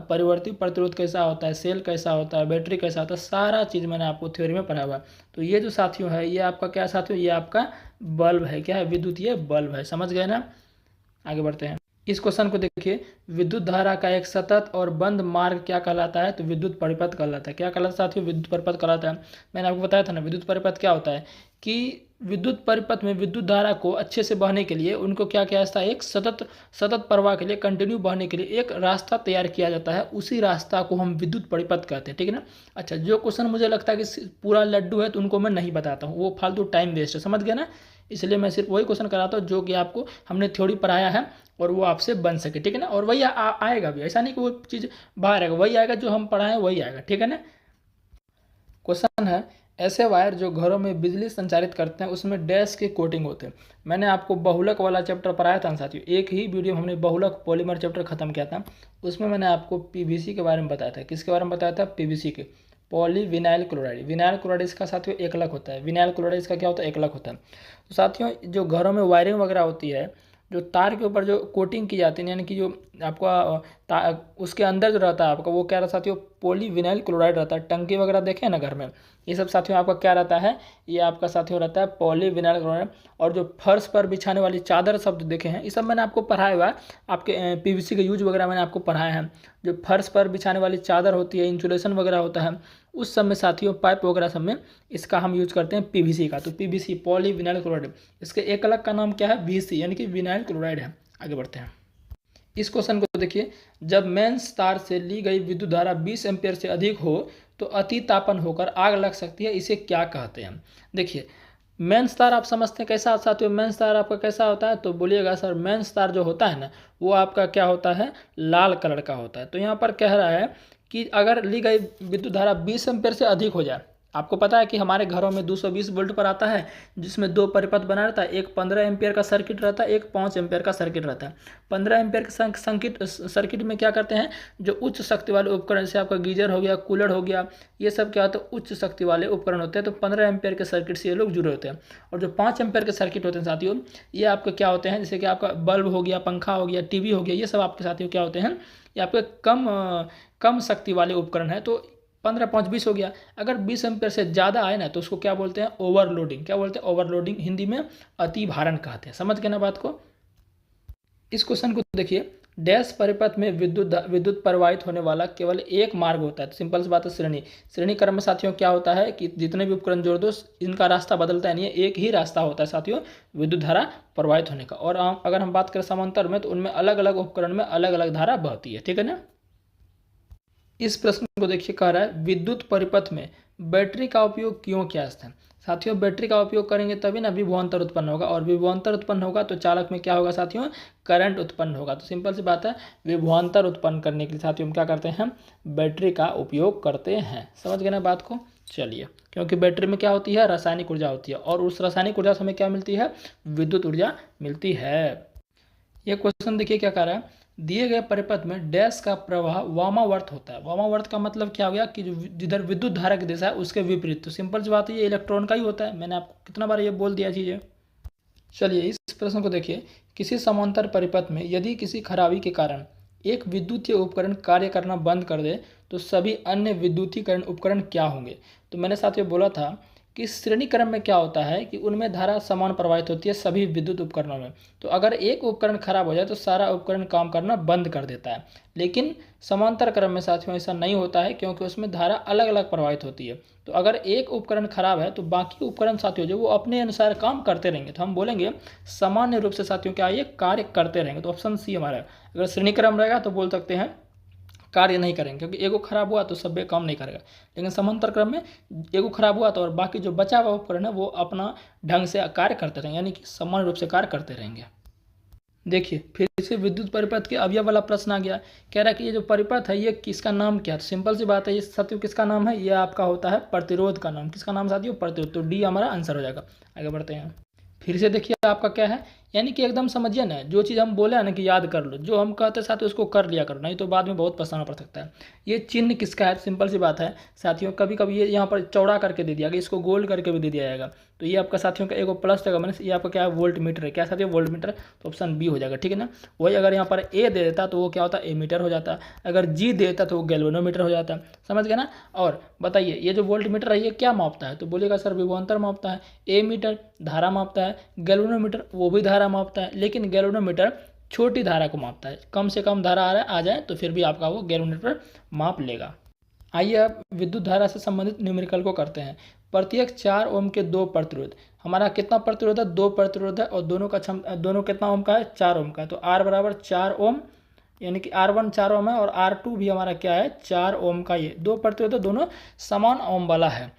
परिवर्ती प्रतिरोध कैसा होता है, सेल कैसा होता है, बैटरी कैसा होता है। सारा चीज़ मैंने आपको थ्योरी में पढ़ा हुआ है। तो ये जो साथियों है, ये आपका क्या साथियों, ये आपका बल्ब है। क्या है, विद्युतीय बल्ब है। समझ गए ना। आगे बढ़ते हैं। इस क्वेश्चन को देखिए, विद्युत धारा का एक सतत और बंद मार्ग क्या कहलाता है। तो विद्युत परिपथ कहलाता है। क्या कहलाता है साथियों, विद्युत परिपथ कहलाता है। मैंने आपको बताया था ना, विद्युत परिपथ क्या होता है कि विद्युत परिपथ में विद्युत धारा को अच्छे से बहने के लिए उनको क्या किया जाता है, एक सतत प्रवाह के लिए, कंटिन्यू बहने के लिए एक रास्ता तैयार किया जाता है। उसी रास्ता को हम विद्युत परिपथ कहते हैं, ठीक है ना। अच्छा, जो क्वेश्चन मुझे लगता है कि पूरा लड्डू है तो उनको मैं नहीं बताता हूँ, वो फालतू टाइम वेस्ट है। समझ गया ना। इसलिए मैं सिर्फ वही क्वेश्चन कराता हूँ जो कि आपको हमने थ्योरी पढ़ाया है और वो आपसे बन सके, ठीक है ना। और वही आएगा भी, ऐसा नहीं कि वो चीज़ बाहर आएगा, वही आएगा जो हम पढ़ाएं वही आएगा, ठीक है ना। क्वेश्चन है, ऐसे वायर जो घरों में बिजली संचारित करते हैं उसमें डैश के कोटिंग होते हैं। मैंने आपको बहुलक वाला चैप्टर पढ़ाया था साथियों, एक ही वीडियो में हमने बहुलक पॉलीमर चैप्टर खत्म किया था, उसमें मैंने आपको पीवीसी के बारे में बताया था। किसके बारे में बताया था? पीवीसी के, पॉलीविनाइल क्लोराइड। विनाइल क्लोराइड इसका साथियों एकलक होता है, विनाइल क्लोराइड इसका क्या होता है? एकलक होता है। तो साथियों जो घरों में वायरिंग वगैरह होती है, जो तार के ऊपर जो कोटिंग की जाती है, यानी कि जो आपका उसके अंदर जो रहता है आपका, वो क्या रहता है साथियों? पॉलीविनाइल क्लोराइड रहता है। टंकी वगैरह देखें ना घर में, ये सब साथियों आपका क्या रहता है? ये आपका साथियों रहता है पॉलीविनाइल क्लोराइड। और जो फर्श पर बिछाने वाली चादर शब्द देखे हैं, ये सब मैंने आपको पढ़ाया हुआ है, आपके पीवीसी के यूज वगैरह मैंने आपको पढ़ाया है। जो फर्श पर बिछाने वाली चादर होती है, इंसुलेशन वगैरह होता है, उस सब में साथियों पाइप वगैरह सब में इसका हम यूज करते हैं पीवीसी का। तो पीवीसी पॉलीविनाइल क्लोराइड, इसके एक अलग का नाम क्या है? वीसी, यानी कि विनाइल क्लोराइड है। आगे बढ़ते हैं। इस क्वेश्चन को देखिए, जब मेंस तार से ली गई विद्युत धारा 20 एम्पीयर से अधिक हो तो अतितापन होकर आग लग सकती है, इसे क्या कहते हैं? देखिए मेंस तार आप समझते हैं कैसा साथियों? मेंस तार आपका कैसा होता है? तो बोलिएगा सर, मेंस तार जो होता है ना, वो आपका क्या होता है? लाल कलर का होता है। तो यहाँ पर कह रहा है कि अगर ली गई विद्युत धारा 20 एम्पीयर से अधिक हो जाए, आपको पता है कि हमारे घरों में 220 वोल्ट पर आता है, जिसमें दो परिपथ बना रहता है, एक 15 एम्पीयर का सर्किट रहता है, एक 5 एम्पीयर का सर्किट रहता है। 15 एम्पीयर का सर्किट में क्या करते हैं? जो उच्च शक्ति वाले उपकरण, जैसे आपका गीजर हो गया, कूलर हो गया, ये सब क्या होता है? उच्च शक्ति वाले उपकरण होते हैं। तो 15 एम्पीयर के सर्किट से ये लोग जुड़े होते हैं। और जो 5 एम्पीयर के सर्किट होते हैं साथियों, ये आपके क्या होते हैं? जैसे कि आपका बल्ब हो गया, पंखा हो गया, टीवी हो गया, ये सब आपके साथियों क्या होते हैं? ये आपके कम शक्ति वाले उपकरण है। तो 15 5 20 हो गया। अगर 20 एम्पीयर से ज़्यादा आए ना, तो उसको क्या बोलते हैं? ओवरलोडिंग। क्या बोलते हैं? ओवरलोडिंग, हिंदी में अति भारण कहते हैं। समझ गए ना बात को। इस क्वेश्चन को देखिए, डैश परिपथ में विद्युत प्रवाहित होने वाला केवल एक मार्ग होता है। तो सिंपल सी बात है, श्रेणी क्रम में साथियों क्या होता है कि जितने भी उपकरण जोड़ दो, इनका रास्ता बदलता है नहीं है, एक ही रास्ता होता है साथियों विद्युत धारा प्रवाहित होने का। और अगर हम बात करें समांतर में, तो उनमें अलग अलग उपकरण में अलग अलग धारा बहती है, ठीक है ना। इस प्रश्न को देखिए, कह रहा है विद्युत परिपथ में बैटरी का उपयोग क्यों किया जाता है? साथियों बैटरी का उपयोग करेंगे तभी ना विभवांतर उत्पन्न होगा, और विभवांतर उत्पन्न होगा तो चालक में क्या होगा साथियों? करंट उत्पन्न होगा। तो सिंपल सी बात है, विभवांतर उत्पन्न करने के लिए साथियों हम क्या करते हैं? बैटरी का उपयोग करते हैं। समझ गए ना बात को। चलिए, क्योंकि बैटरी में क्या होती है? रासायनिक ऊर्जा होती है, और उस रासायनिक ऊर्जा से हमें क्या मिलती है? विद्युत ऊर्जा मिलती है। ये क्वेश्चन देखिए क्या कह रहा है, दिए गए परिपथ में डैश का प्रवाह वामावर्त होता है। वामावर्त का मतलब क्या हो गया कि जो जिधर विद्युत धारा की दिशा है उसके विपरीत। तो सिंपल सी बात है, ये इलेक्ट्रॉन का ही होता है। मैंने आपको कितना बार ये बोल दिया चीज़ें। चलिए इस प्रश्न को देखिए, किसी समांतर परिपथ में यदि किसी खराबी के कारण एक विद्युतीय उपकरण कार्य करना बंद कर दे तो सभी अन्य विद्युतीकरण उपकरण क्या होंगे? तो मैंने साथियों बोला था कि श्रेणी क्रम में क्या होता है कि उनमें धारा समान प्रवाहित होती है सभी विद्युत उपकरणों में। तो अगर एक उपकरण खराब हो जाए तो सारा उपकरण काम करना बंद कर देता है। लेकिन समांतर क्रम में साथियों ऐसा नहीं होता है, क्योंकि उसमें धारा अलग अलग प्रवाहित होती है। तो अगर एक उपकरण खराब है तो बाकी उपकरण साथियों जो वो अपने अनुसार काम करते रहेंगे। तो हम बोलेंगे सामान्य रूप से साथियों क्या ये कार्य करते रहेंगे। तो ऑप्शन सी हमारा है। अगर श्रेणी क्रम रहेगा तो बोल सकते हैं कार्य नहीं करेंगे, क्योंकि एगो खराब हुआ तो सब काम नहीं करेगा। लेकिन समांतर क्रम में एगो खराब हुआ तो और बाकी जो बचा हुआ उपकरण है वो अपना ढंग से कार्य करते रहेंगे, यानी कि समान रूप से कार्य करते रहेंगे। देखिए फिर से विद्युत परिपथ के अवयव वाला प्रश्न आ गया। कह रहा है कि ये जो परिपथ है ये किसका नाम क्या है? तो सिंपल सी बात है, ये साथियों किसका नाम है? ये आपका होता है प्रतिरोध का नाम। किसका नाम साथियों? प्रतिरोध। तो डी हमारा आंसर हो जाएगा। आगे बढ़ते हैं। फिर से देखिए आपका क्या है, यानी कि एकदम समझिए ना, जो चीज़ हम बोले हैं ना कि याद कर लो, जो हम कहते साथियों उसको कर लिया करो, नहीं तो बाद में बहुत पछताना पड़ सकता है। ये चिन्ह किसका है? सिंपल सी बात है साथियों, कभी कभी ये यहाँ पर चौड़ा करके दे दिया गया, इसको गोल करके भी दे दिया जाएगा। तो ये आपका साथियों का एगो प्लस रहेगा, मैंने ये आपका क्या है? वोल्ट मीटर है। क्या साथियों? Volt meter. तो ऑप्शन बी हो जाएगा, ठीक है ना। वही अगर यहाँ पर ए दे देता तो वो क्या होता? ए मीटर हो जाता। अगर जी दे देता तो वो गैल्वेनोमीटर हो जाता। समझ गए ना। और बताइए ये जो वोल्ट मीटर है ये क्या मापता है? तो बोलेगा सर विभवांतर मापता है। ए मीटर धारा मापता है। गैल्वेनोमीटर वो भी धारा मापता है, लेकिन गैल्वेनोमीटर छोटी धारा को मापता है। कम से कम धारा आ जाए तो फिर भी आपका वो गैल्वेनोमीटर माप लेगा। आइए अब विद्युत धारा से संबंधित न्यूमेरिकल को करते हैं। प्रत्येक 4 ओम के 2 प्रतिरोध, हमारा कितना प्रतिरोध है? 2 प्रतिरोध है, और दोनों कितना ओम का है? 4 ओम का। तो R बराबर 4 ओम, यानी कि R1 4 ओम है, और R2 भी हमारा क्या है? 4 ओम का। ये 2 प्रतिरोध दोनों समान ओम वाला है।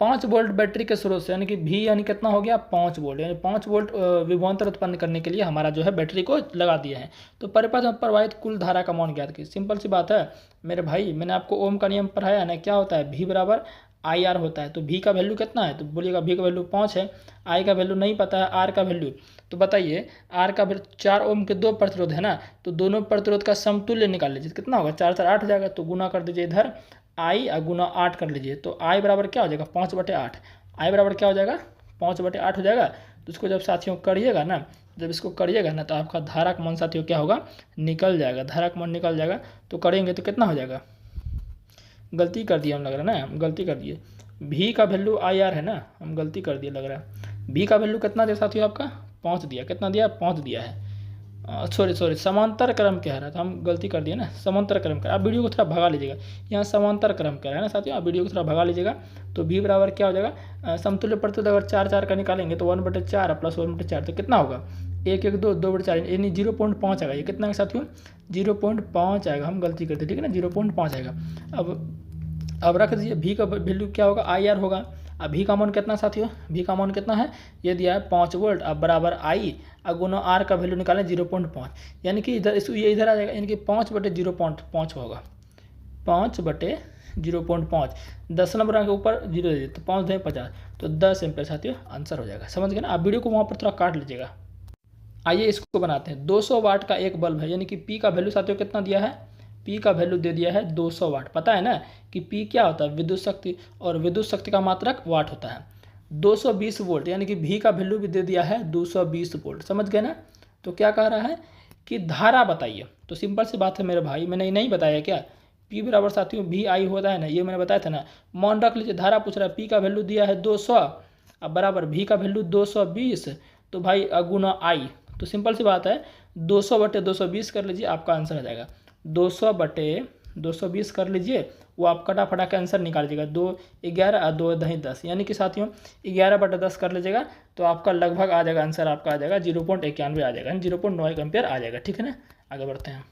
5 वोल्ट बैटरी के स्रोत से, यानी कि V यानी कितना हो गया 5 वोल्ट, यानी 5 वोल्ट विभवांतर उत्पन्न करने के लिए हमारा जो है बैटरी को लगा दिया है। तो परिपथ में प्रवाहित कुल धारा का मान ज्ञात की। सिंपल सी बात है मेरे भाई, मैंने आपको ओम का नियम पढ़ाया है ना, क्या होता है V बराबर IR होता है। तो V का वैल्यू कितना है, तो बोलिएगा V का वैल्यू 5 है, I का वैल्यू नहीं पता है, R का वैल्यू, तो बताइए R का 4 ओम के 2 प्रतिरोध है ना, तो दोनों प्रतिरोध का समतुल्य निकाल लीजिए, कितना होगा 4 4 8 हो जाएगा, तो गुना कर दीजिए इधर I और गुना 8 कर लीजिए, तो I बराबर क्या हो जाएगा 5/8, I बराबर क्या हो जाएगा 5/8 हो जाएगा। तो इसको जब साथियों करिएगा ना, जब इसको करिएगा ना, तो आपका धारा का मान साथियों क्या होगा निकल जाएगा, धारा का मान निकल जाएगा। तो करेंगे तो कितना हो जाएगा, गलती कर दिया हम लग रहा है ना, हम गलती कर दिए, V का वैल्यू IR है ना, हम गलती कर दिए लग रहा है। V का वैल्यू कितना दिया साथियों आपका 5 दिया, कितना दिया 5 दिया है, सॉरी समांतर क्रम कह रहा था, हम गलती कर दिए ना, समांतर क्रम कह, आप वीडियो को थोड़ा भगा लीजिएगा, यहाँ समांतर क्रम कह रहा है ना साथियों, आप वीडियो को थोड़ा भगा लीजिएगा। तो V बराबर क्या हो जाएगा, समतुल्य प्रतिरोध अगर 4 4 का निकालेंगे तो 1/4 प्लस 1/4 तो कितना होगा 1 1 2 2/4, यानी 0.5 आएगा। ये कितना है साथियों 0.5 आएगा, हम गलती करते ठीक है ना, 0.5 आएगा। अब रख दीजिए V का वैल्यू क्या होगा IR होगा। अब V का मान कितना साथियों, V का मान कितना है, ये दिया है 5 वोल्ट, अब बराबर I और गुना R का वैल्यू निकालें 0.5, यानी कि इधर ये इधर आ जाएगा, यानी कि 5/0.5 होगा, 5/0.5, दशमलव के ऊपर 0 दे दिए तो 5 2 50, तो 10 एम्पीयर साथियों आंसर हो जाएगा। समझ गए ना, आप वीडियो को वहाँ पर थोड़ा काट लीजिएगा। आइए इसको बनाते हैं। 200 वाट का एक बल्ब है, यानी कि P का वैल्यू साथियों कितना दिया है, P का वैल्यू दे दिया है 200 वाट। पता है ना कि P क्या होता है विद्युत शक्ति, और विद्युत शक्ति का मात्रक वाट होता है। 220 वोल्ट, यानी कि V का वैल्यू भी दे दिया है 220 वोल्ट। समझ गए ना, तो क्या कह रहा है कि धारा बताइए। तो सिंपल सी बात है मेरे भाई, मैंने नहीं बताया क्या, P बराबर साथियों VI होता है ना, ये मैंने बताया था ना, मान रख लीजिए। धारा पूछ रहा है, P का वैल्यू दिया है 200, अब बराबर V का वैल्यू 220, तो भाई गुना I, तो सिंपल सी बात है 200/220 कर लीजिए, आपका आंसर आ जाएगा 200/220 कर लीजिए, वो आप कटा के आंसर निकाल लीजिएगा, 2 11 और 2 दही 10, यानी कि साथियों 11/10 कर लीजिएगा, तो आपका लगभग आ जाएगा आंसर, आपका आ जाएगा 0.91 आ जाएगा, 0.9 एम्पियर आ जाएगा। ठीक है ना, आगे बढ़ते हैं।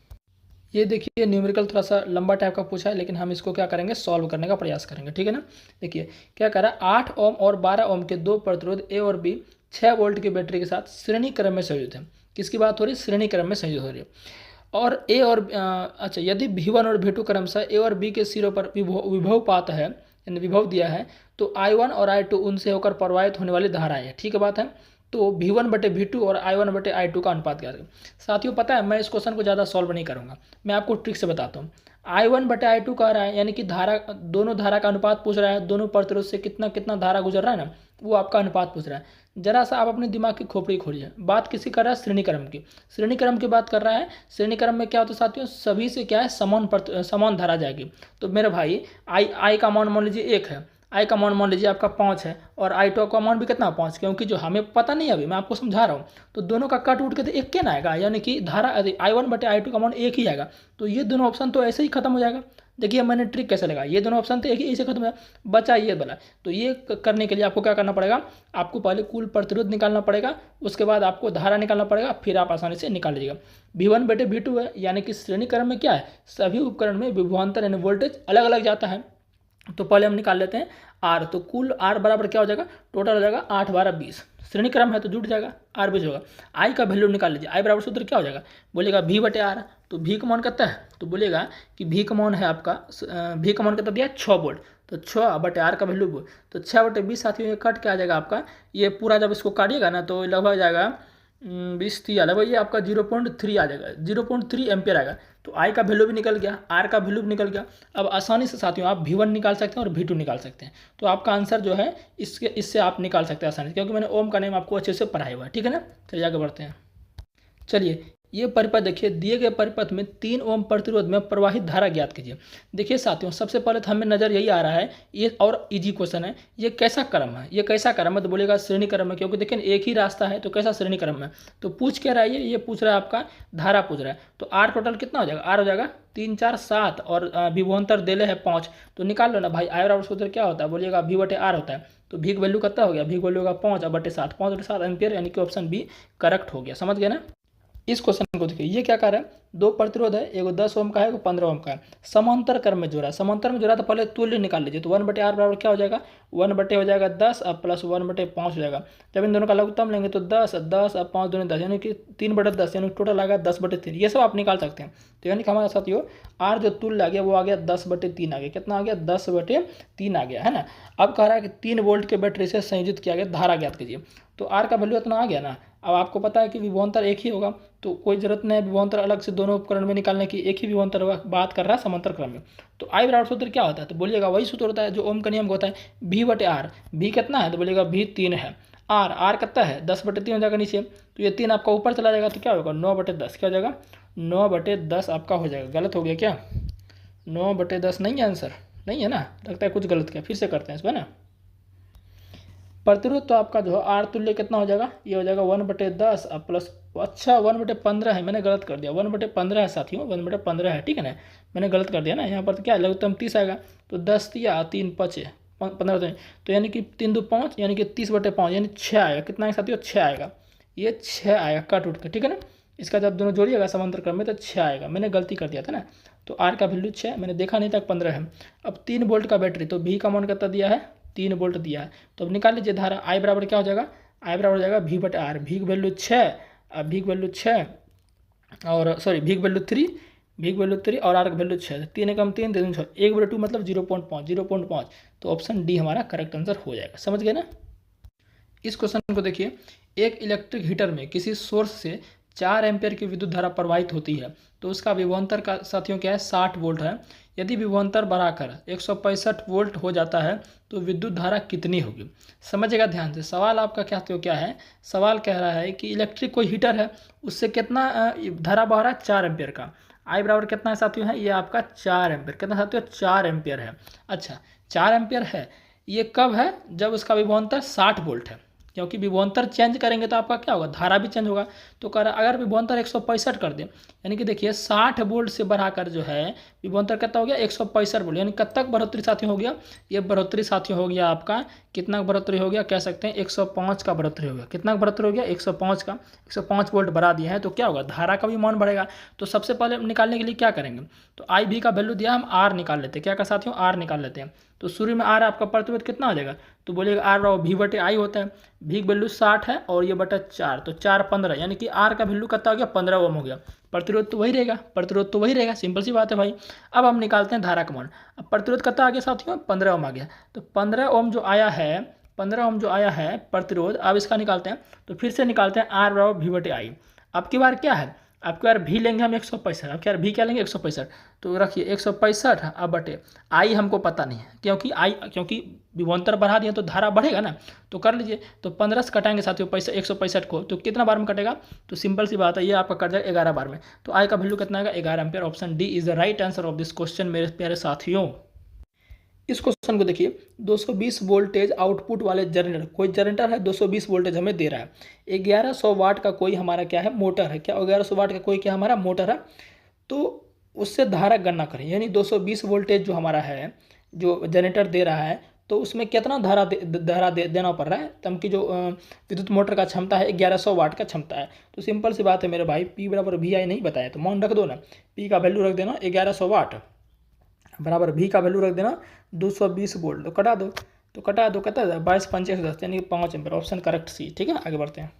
ये देखिए न्यूमेरिकल थोड़ा सा लंबा टाइप का पूछा है, लेकिन हम इसको क्या करेंगे सॉल्व करने का प्रयास करेंगे। ठीक है ना, देखिए क्या कह रहा है, 8 ओम और 12 ओम के 2 प्रतिरोध A और B 6 वोल्ट की बैटरी के साथ श्रेणी क्रम में संयुक्त है। किसकी बात हो रही है, श्रेणी क्रम में संयुक्त हो रही है। और A और अच्छा, यदि V1 और V2 क्रमशः A और B के सिरों पर विभव पात है, यानी विभव दिया है, तो I1 और I2 उनसे होकर प्रवाहित होने वाली धाराएं है। ठीक है बात है, तो V1/V2 और I1/I2 का अनुपात क्या है साथियों। पता है मैं इस क्वेश्चन को ज़्यादा सॉल्व नहीं करूँगा, मैं आपको ट्रिक से बताता हूँ। I1/I2 कह रहा है, यानी कि धारा, दोनों धारा का अनुपात पूछ रहा है, दोनों प्रतिरोध से कितना कितना धारा गुजर रहा है ना, वो आपका अनुपात पूछ रहा है। जरा सा आप अपने दिमाग की खोपड़ी खोलिए, बात किसी कर रहा है श्रेणी क्रम की, श्रेणी क्रम की बात कर रहा है। श्रेणी क्रम में क्या होता है साथियों, सभी से क्या है समान धारा जाएगी। तो मेरे भाई आई का मान मान लीजिए 1 है, आई का मान मान लीजिए आपका 5 है, और I2 का मान भी कितना 5, क्योंकि जो हमें पता नहीं है अभी मैं आपको समझा रहा हूँ, तो दोनों का कट उठ के तो एक क्या ना आएगा, यानी कि धारा I1/I2 का मान एक ही आएगा। तो ये दोनों ऑप्शन तो ऐसे ही खत्म हो जाएगा। देखिए मैंने ट्रिक कैसे लगा, ये दोनों ऑप्शन तो एक ही ऐसे खत्म हो जाएगा, बचा ये वाला। तो ये करने के लिए आपको क्या करना पड़ेगा, आपको पहले कुल प्रतिरोध निकालना पड़ेगा, उसके बाद आपको धारा निकालना पड़ेगा, फिर आप आसानी से निकाल लीजिएगा। V1/V2 है, यानी कि श्रेणी क्रम में क्या है, सभी उपकरण में विभवांतर यानी वोल्टेज अलग अलग जाता है। तो पहले हम निकाल लेते हैं R, तो कुल R बराबर क्या हो जाएगा, टोटल हो जाएगा 8 12 20, श्रेणी क्रम है तो जुट जाएगा, R 20 होगा। I का वैल्यू निकाल लीजिए, I बराबर सूत्र क्या हो जाएगा, बोलेगा V/R, तो V का मान कितना है, तो बोलेगा कि V का मान है आपका, V का मान कितना दिया 6 वोल्ट, तो 6/R का वैल्यू, तो 6/20 साथियों ये कट के आ जाएगा आपका, ये पूरा जब इसको काटिएगा ना तो लगभग जाएगा 20 लगभग ये आपका 0.3 आ जाएगा, 0.3 एम्पियर आएगा। तो I का वैल्यू भी निकल गया, R का वैल्यू भी निकल गया। अब आसानी से साथियों आप V1 निकाल सकते हैं और V2 निकाल सकते हैं। तो आपका आंसर जो है इससे आप निकाल सकते हैं आसानी से, क्योंकि मैंने ओम का नेम आपको अच्छे से पढ़ाया हुआ है। ठीक है ना, चलिए आगे बढ़ते हैं। चलिए ये परिपथ देखिए, दिए गए परिपथ में 3 ओम प्रतिरोध में प्रवाहित धारा ज्ञात कीजिए। देखिए साथियों सबसे पहले तो हमें नज़र यही आ रहा है, ये और इजी क्वेश्चन है, ये कैसा क्रम है, ये कैसा क्रम है, तो बोलेगा श्रेणी क्रम है, क्योंकि देखिए एक ही रास्ता है, तो कैसा श्रेणी क्रम है। तो पूछ क्या रहा है, ये पूछ रहा है आपका धारा पूछ रहा है। तो R टोटल कितना हो जाएगा, R हो जाएगा 3 4 7, और विभवांतर देले है 5, तो निकाल लो ना भाई। I बराबर सूत्र क्या होता है, बोलिएगा V/R होता है। तो V का वैल्यू कितना हो गया, V का वैल्यू होगा 5/7, 5/7 एम्पियर, यानी कि ऑप्शन बी करेक्ट हो गया। समझ गए ना। इस क्वेश्चन को देखिए, ये क्या कर रहा है, दो प्रतिरोध है, एगो 10 ओम का है, एगो 15 ओम का है, समांतर क्रम में जोड़ा है। समांतर में जोड़ा तो पहले तुल्य निकाल लीजिए, तो 1/r बराबर क्या हो जाएगा, 1/, हो जाएगा 10 अब प्लस 1/5 हो जाएगा। जब इन दोनों का लघुत्तम लेंगे तो 10 10 अब 5 दूनी 10, यानी कि 3/10, यानी टोटल आ गया 10/3। ये सब आप निकाल सकते हैं। तो यानी कि हमारे साथियों आर जो तुल्य आ गया वो आ गया 10/3 आ गया। कितना आ गया, 10/3 आ गया, है ना। अब कह रहा है कि 3 वोल्ट के बैटरी से संयोजित किया गया धारा ज्ञात कीजिए। तो आर का वैल्यू इतना आ गया ना। अब आपको पता है कि विभवांतर एक ही होगा, तो कोई जरूरत नहीं है विभवांतर अलग से दोनों उपकरण में निकालने की, एक ही विभवांतर बात कर रहा है समांतर क्रम में। तो आई बराबर सूत्र क्या होता है, तो बोलिएगा वही सूत्र होता है जो ओम का नियम होता है, V/R। V कितना है, तो बोलिएगा V 3 है। R कितना है, 10/3 हो जाएगा नीचे, तो ये 3 आपका ऊपर चला जाएगा, तो क्या होगा 9/10, क्या हो जाएगा 9/10 आपका हो जाएगा। गलत हो गया क्या, 9/10 नहीं है आंसर, नहीं है ना, लगता है कुछ गलत किया, फिर से करते हैं इसमें ना। प्रतिरोध तो आपका जो है आर तुल्य कितना हो जाएगा, ये हो जाएगा 1/10 अब प्लस, अच्छा 1/15 है, मैंने गलत कर दिया, 1/15 है साथियों, 1/15 है, ठीक है ना, मैंने गलत कर दिया ना। यहाँ पर तो क्या है, लघुत्तम 30 आएगा, तो 10 दिया 3 5 15, तो यानी कि 3 2 5, यानी कि 30/5, यानी 6 आएगा। कितना है साथियों, 6 आएगा, ये 6 आएगा कट उठ के, ठीक है ना। इसका जब दोनों जोड़िएगा समांतर क्रम में तो 6 आएगा, मैंने गलती कर दिया था ना। तो आर का वैल्यू 6, मैंने देखा नहीं तक 15 है। अब 3 वोल्ट का बैटरी, तो भी का मान कितना दिया है, 3 वोल्ट दिया है। तो अब निकाल लीजिए धारा, आई बराबर क्या हो जाएगा, आई बराबर हो जाएगा V/R। भी की वैल्यू 6, अब भी की वैल्यू 6 और सॉरी भी की वैल्यू 3, भी की वैल्यू 3 और आर की वैल्यू 6, 3 कम 3 3 6, 1/2 मतलब 0.5, 0.5। तो ऑप्शन डी हमारा करेक्ट आंसर हो जाएगा। समझ गए ना। इस क्वेश्चन को देखिए, एक इलेक्ट्रिक हीटर में किसी सोर्स से 4 एम्पियर की विद्युत धारा प्रवाहित होती है, तो उसका विभवांतर का साथियों क्या है, 60 वोल्ट है। यदि विभवांतर बढ़ाकर 165 वोल्ट हो जाता है तो विद्युत धारा कितनी होगी। समझिएगा ध्यान से, सवाल आपका क्या है, सवाल कह रहा है कि इलेक्ट्रिक कोई हीटर है, उससे कितना धारा बह रहा है, 4 एम्पियर का। आई बराबर कितना है साथियों, है ये आपका 4 एम्पियर। कितना साथियों, 4 एम्पियर है। अच्छा 4 एम्पियर है, ये कब है, जब उसका विभवांतर 60 वोल्ट है, क्योंकि विभवांतर चेंज करेंगे तो आपका क्या होगा, धारा भी चेंज होगा। तो कह रहा अगर विभवांतर 165 कर दें, यानी कि देखिए 60 वोल्ट से बढ़ाकर जो है विभवांतर कितना हो गया, 165 वोल्ट, यानी कब तक बढ़ोतरी साथियों हो गया, ये बढ़ोतरी साथियों हो गया आपका, कितना बढ़ोतरी हो गया, कह सकते हैं 105 का बढ़ोतरी हो गया। कितना बढ़ोतरी हो गया, 105 का, 105 वोल्ट बढ़ा दिया है, तो क्या होगा, धारा का भी मान बढ़ेगा। तो सबसे पहले निकालने के लिए क्या करेंगे, तो आई भी का वैल्यू दिया, हम आर निकाल लेते हैं। क्या का साथियों, आर निकाल लेते हैं। तो शुरू में आर आपका प्रतिरोध कितना हो जाएगा, तो बोलिएगा आर V/I होता है, भी वैल्यू 60 है और ये बटा 4, तो 4 15, यानी कि आर का वैल्यू कितना हो गया, 15 ओम हो गया। प्रतिरोध तो वही रहेगा, प्रतिरोध तो वही रहेगा, सिंपल सी बात है भाई। अब हम निकालते हैं धारा का मान। अब प्रतिरोध कितना आ गया साथियों, 15 ओम आ गया। तो 15 ओम जो आया है, 15 ओम जो आया है प्रतिरोध, अब इसका निकालते हैं। तो फिर से निकालते हैं आर बराबर V/I। अब की बार क्या है, आपके बार भी लेंगे हम 165, अब क्या भी क्या लेंगे 165, तो रखिए 165 अब बटे आई हमको पता नहीं है, क्योंकि विभवांतर बढ़ा दिए तो धारा बढ़ेगा ना। तो कर लीजिए, तो 15 से कटाएंगे साथियों 165 को, तो कितना बार में कटेगा, तो सिंपल सी बात है ये आपका कट जाएगा 11 बार में। तो आई का वैल्यू कितना आएगा, 11 ampere. Option D is the right answer of this question मेरे प्यारे साथियों। इस क्वेश्चन को देखिए, 220 वोल्टेज आउटपुट वाले जनरेटर, कोई जनरेटर है 220 वोल्टेज हमें दे रहा है, 1100 वाट का कोई हमारा क्या है, मोटर है, क्या 1100 वाट का कोई क्या हमारा मोटर है। तो उससे धारा गणना करें, यानी 220 वोल्टेज जो हमारा है, जो जनरेटर दे रहा है, तो उसमें कितना धारा देना पड़ रहा है। तब की जो विद्युत मोटर का क्षमता है 1100 वाट का क्षमता है। तो सिंपल सी बात है मेरे भाई, P बराबर VI नहीं बताया, तो मान रख दो ना, P का वैल्यू रख देना 1100 वाट बराबर V का वैल्यू रख देना 220 वोल्ट। तो कटा दो, तो कटा दो, कितना 22 5 10, यानी 5 एम्पीयर। ऑप्शन करेक्ट सी, ठीक है। आगे बढ़ते हैं।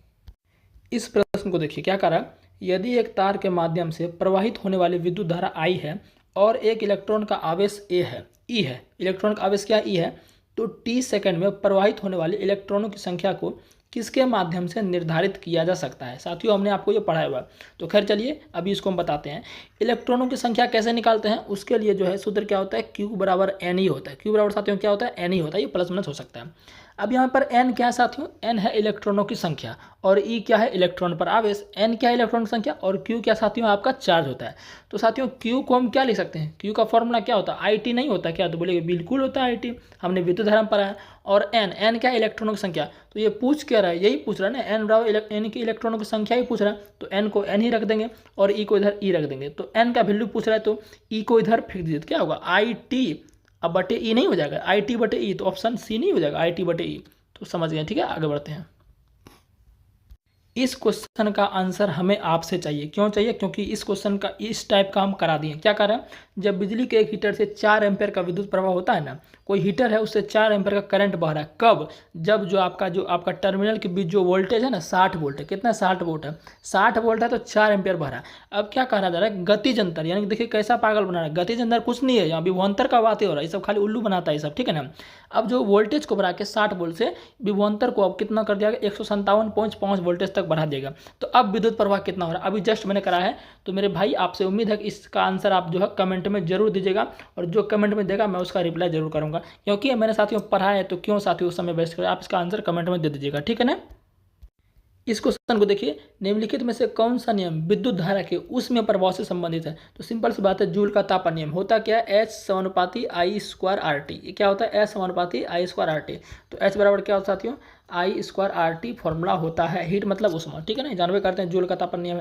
इस प्रश्न को देखिए, क्या कह रहा है, यदि एक तार के माध्यम से प्रवाहित होने वाली विद्युत धारा I है और एक इलेक्ट्रॉन का आवेश E है, इलेक्ट्रॉन का आवेश क्या E है, तो t सेकंड में प्रवाहित होने वाले इलेक्ट्रॉनों की संख्या को किसके माध्यम से निर्धारित किया जा सकता है। साथियों हमने आपको ये पढ़ाया हुआ, तो खैर चलिए अभी इसको हम बताते हैं। इलेक्ट्रॉनों की संख्या कैसे निकालते हैं, उसके लिए जो है सूत्र क्या होता है, Q बराबर N ही होता है। Q बराबर साथियों क्या होता है, N ही होता है, ये प्लस माइनस हो सकता है। अब यहाँ पर N क्या है साथियों, N है इलेक्ट्रॉनों की संख्या और E क्या है, इलेक्ट्रॉन पर आवेश। N क्या है, इलेक्ट्रॉन की संख्या, और Q क्या साथियों आपका चार्ज होता है। तो साथियों Q को हम क्या लिख सकते हैं, Q का फॉर्मूला क्या होता है, IT नहीं होता क्या, तो बोलेंगे बिल्कुल होता है IT, हमने विद्युत धारा में पढ़ा है। और N क्या है, इलेक्ट्रॉनों की संख्या। तो ये पूछ क्या रहा है, यही पूछ रहा है ना, N बराबर N की इलेक्ट्रॉनों की संख्या ही पूछ रहा है, तो N को N ही रख देंगे और E को इधर E रख देंगे। तो N का वैल्यू पूछ रहा है, तो E को इधर फेंक दीजिए, क्या होगा IT, अब बटे E नहीं हो जाएगा, IT बटे E, तो ऑप्शन सी नहीं हो जाएगा, IT बटे E। तो समझ गए, ठीक है। आगे बढ़ते हैं। इस क्वेश्चन का आंसर हमें आपसे चाहिए। क्यों चाहिए? क्योंकि इस क्वेश्चन का इस टाइप का हम करा दिए। क्या कर रहे हैं? जब बिजली के एक हीटर से 4 एम्पेयर का विद्युत प्रवाह होता है ना, कोई हीटर है उससे 4 एम्पेयर का करंट बह रहा है। कब? जब जो आपका टर्मिनल के बीच जो वोल्टेज है ना 60 वोल्ट है। कितना? 60 वोल्ट है। 60 वोल्ट है तो 4 एम्पेयर बह रहा है। अब क्या कहा जा रहा है? गतिज अंतर, यानी कि देखिए कैसा पागल बना रहा है। गतिज अंतर कुछ नहीं है, यहाँ विभवांतर का बात ही हो रहा है। ये सब खाली उल्लू बनाता है ये सब, ठीक है ना। अब जो वोल्टेज को बढ़ा के 60 वोल्ट से विभवांतर को अब कितना कर दिया गया? 157.5 वोल्टेज तक बढ़ा देगा। तो अब विद्युत प्रवाह कितना हो रहा है? अभी जस्ट मैंने करा है। तो मेरे भाई आपसे उम्मीद है कि इसका आंसर आप जो है कमेंट में जरूर दीजिएगा, और जो कमेंट में देगा मैं उसका रिप्लाई जरूर करूंगा, क्योंकि मैंने साथियों पढ़ा है तो क्यों साथियों उस समय वेस्ट करें। आप इसका आंसर कमेंट में दे दीजिएगा, ठीक है ना। इस क्वेश्चन को देखिए, निम्नलिखित में से कौन सा नियम विद्युत धारा के उसमें प्रभाव से संबंधित है? तो सिंपल सी बात है, जूल का तापन नियम होता क्या है? एच समानुपाती आई स्क्वायर आर टी। ये क्या होता है? एच समानुपाती आई स्क्वायर आर टी। तो एच बराबर क्या होता है साथियों? आई स्क्वायर आर टी फॉर्मूला होता है। हीट मतलब उष्मा, ठीक है ना, जानवे करते हैं जूल का तापन नियम है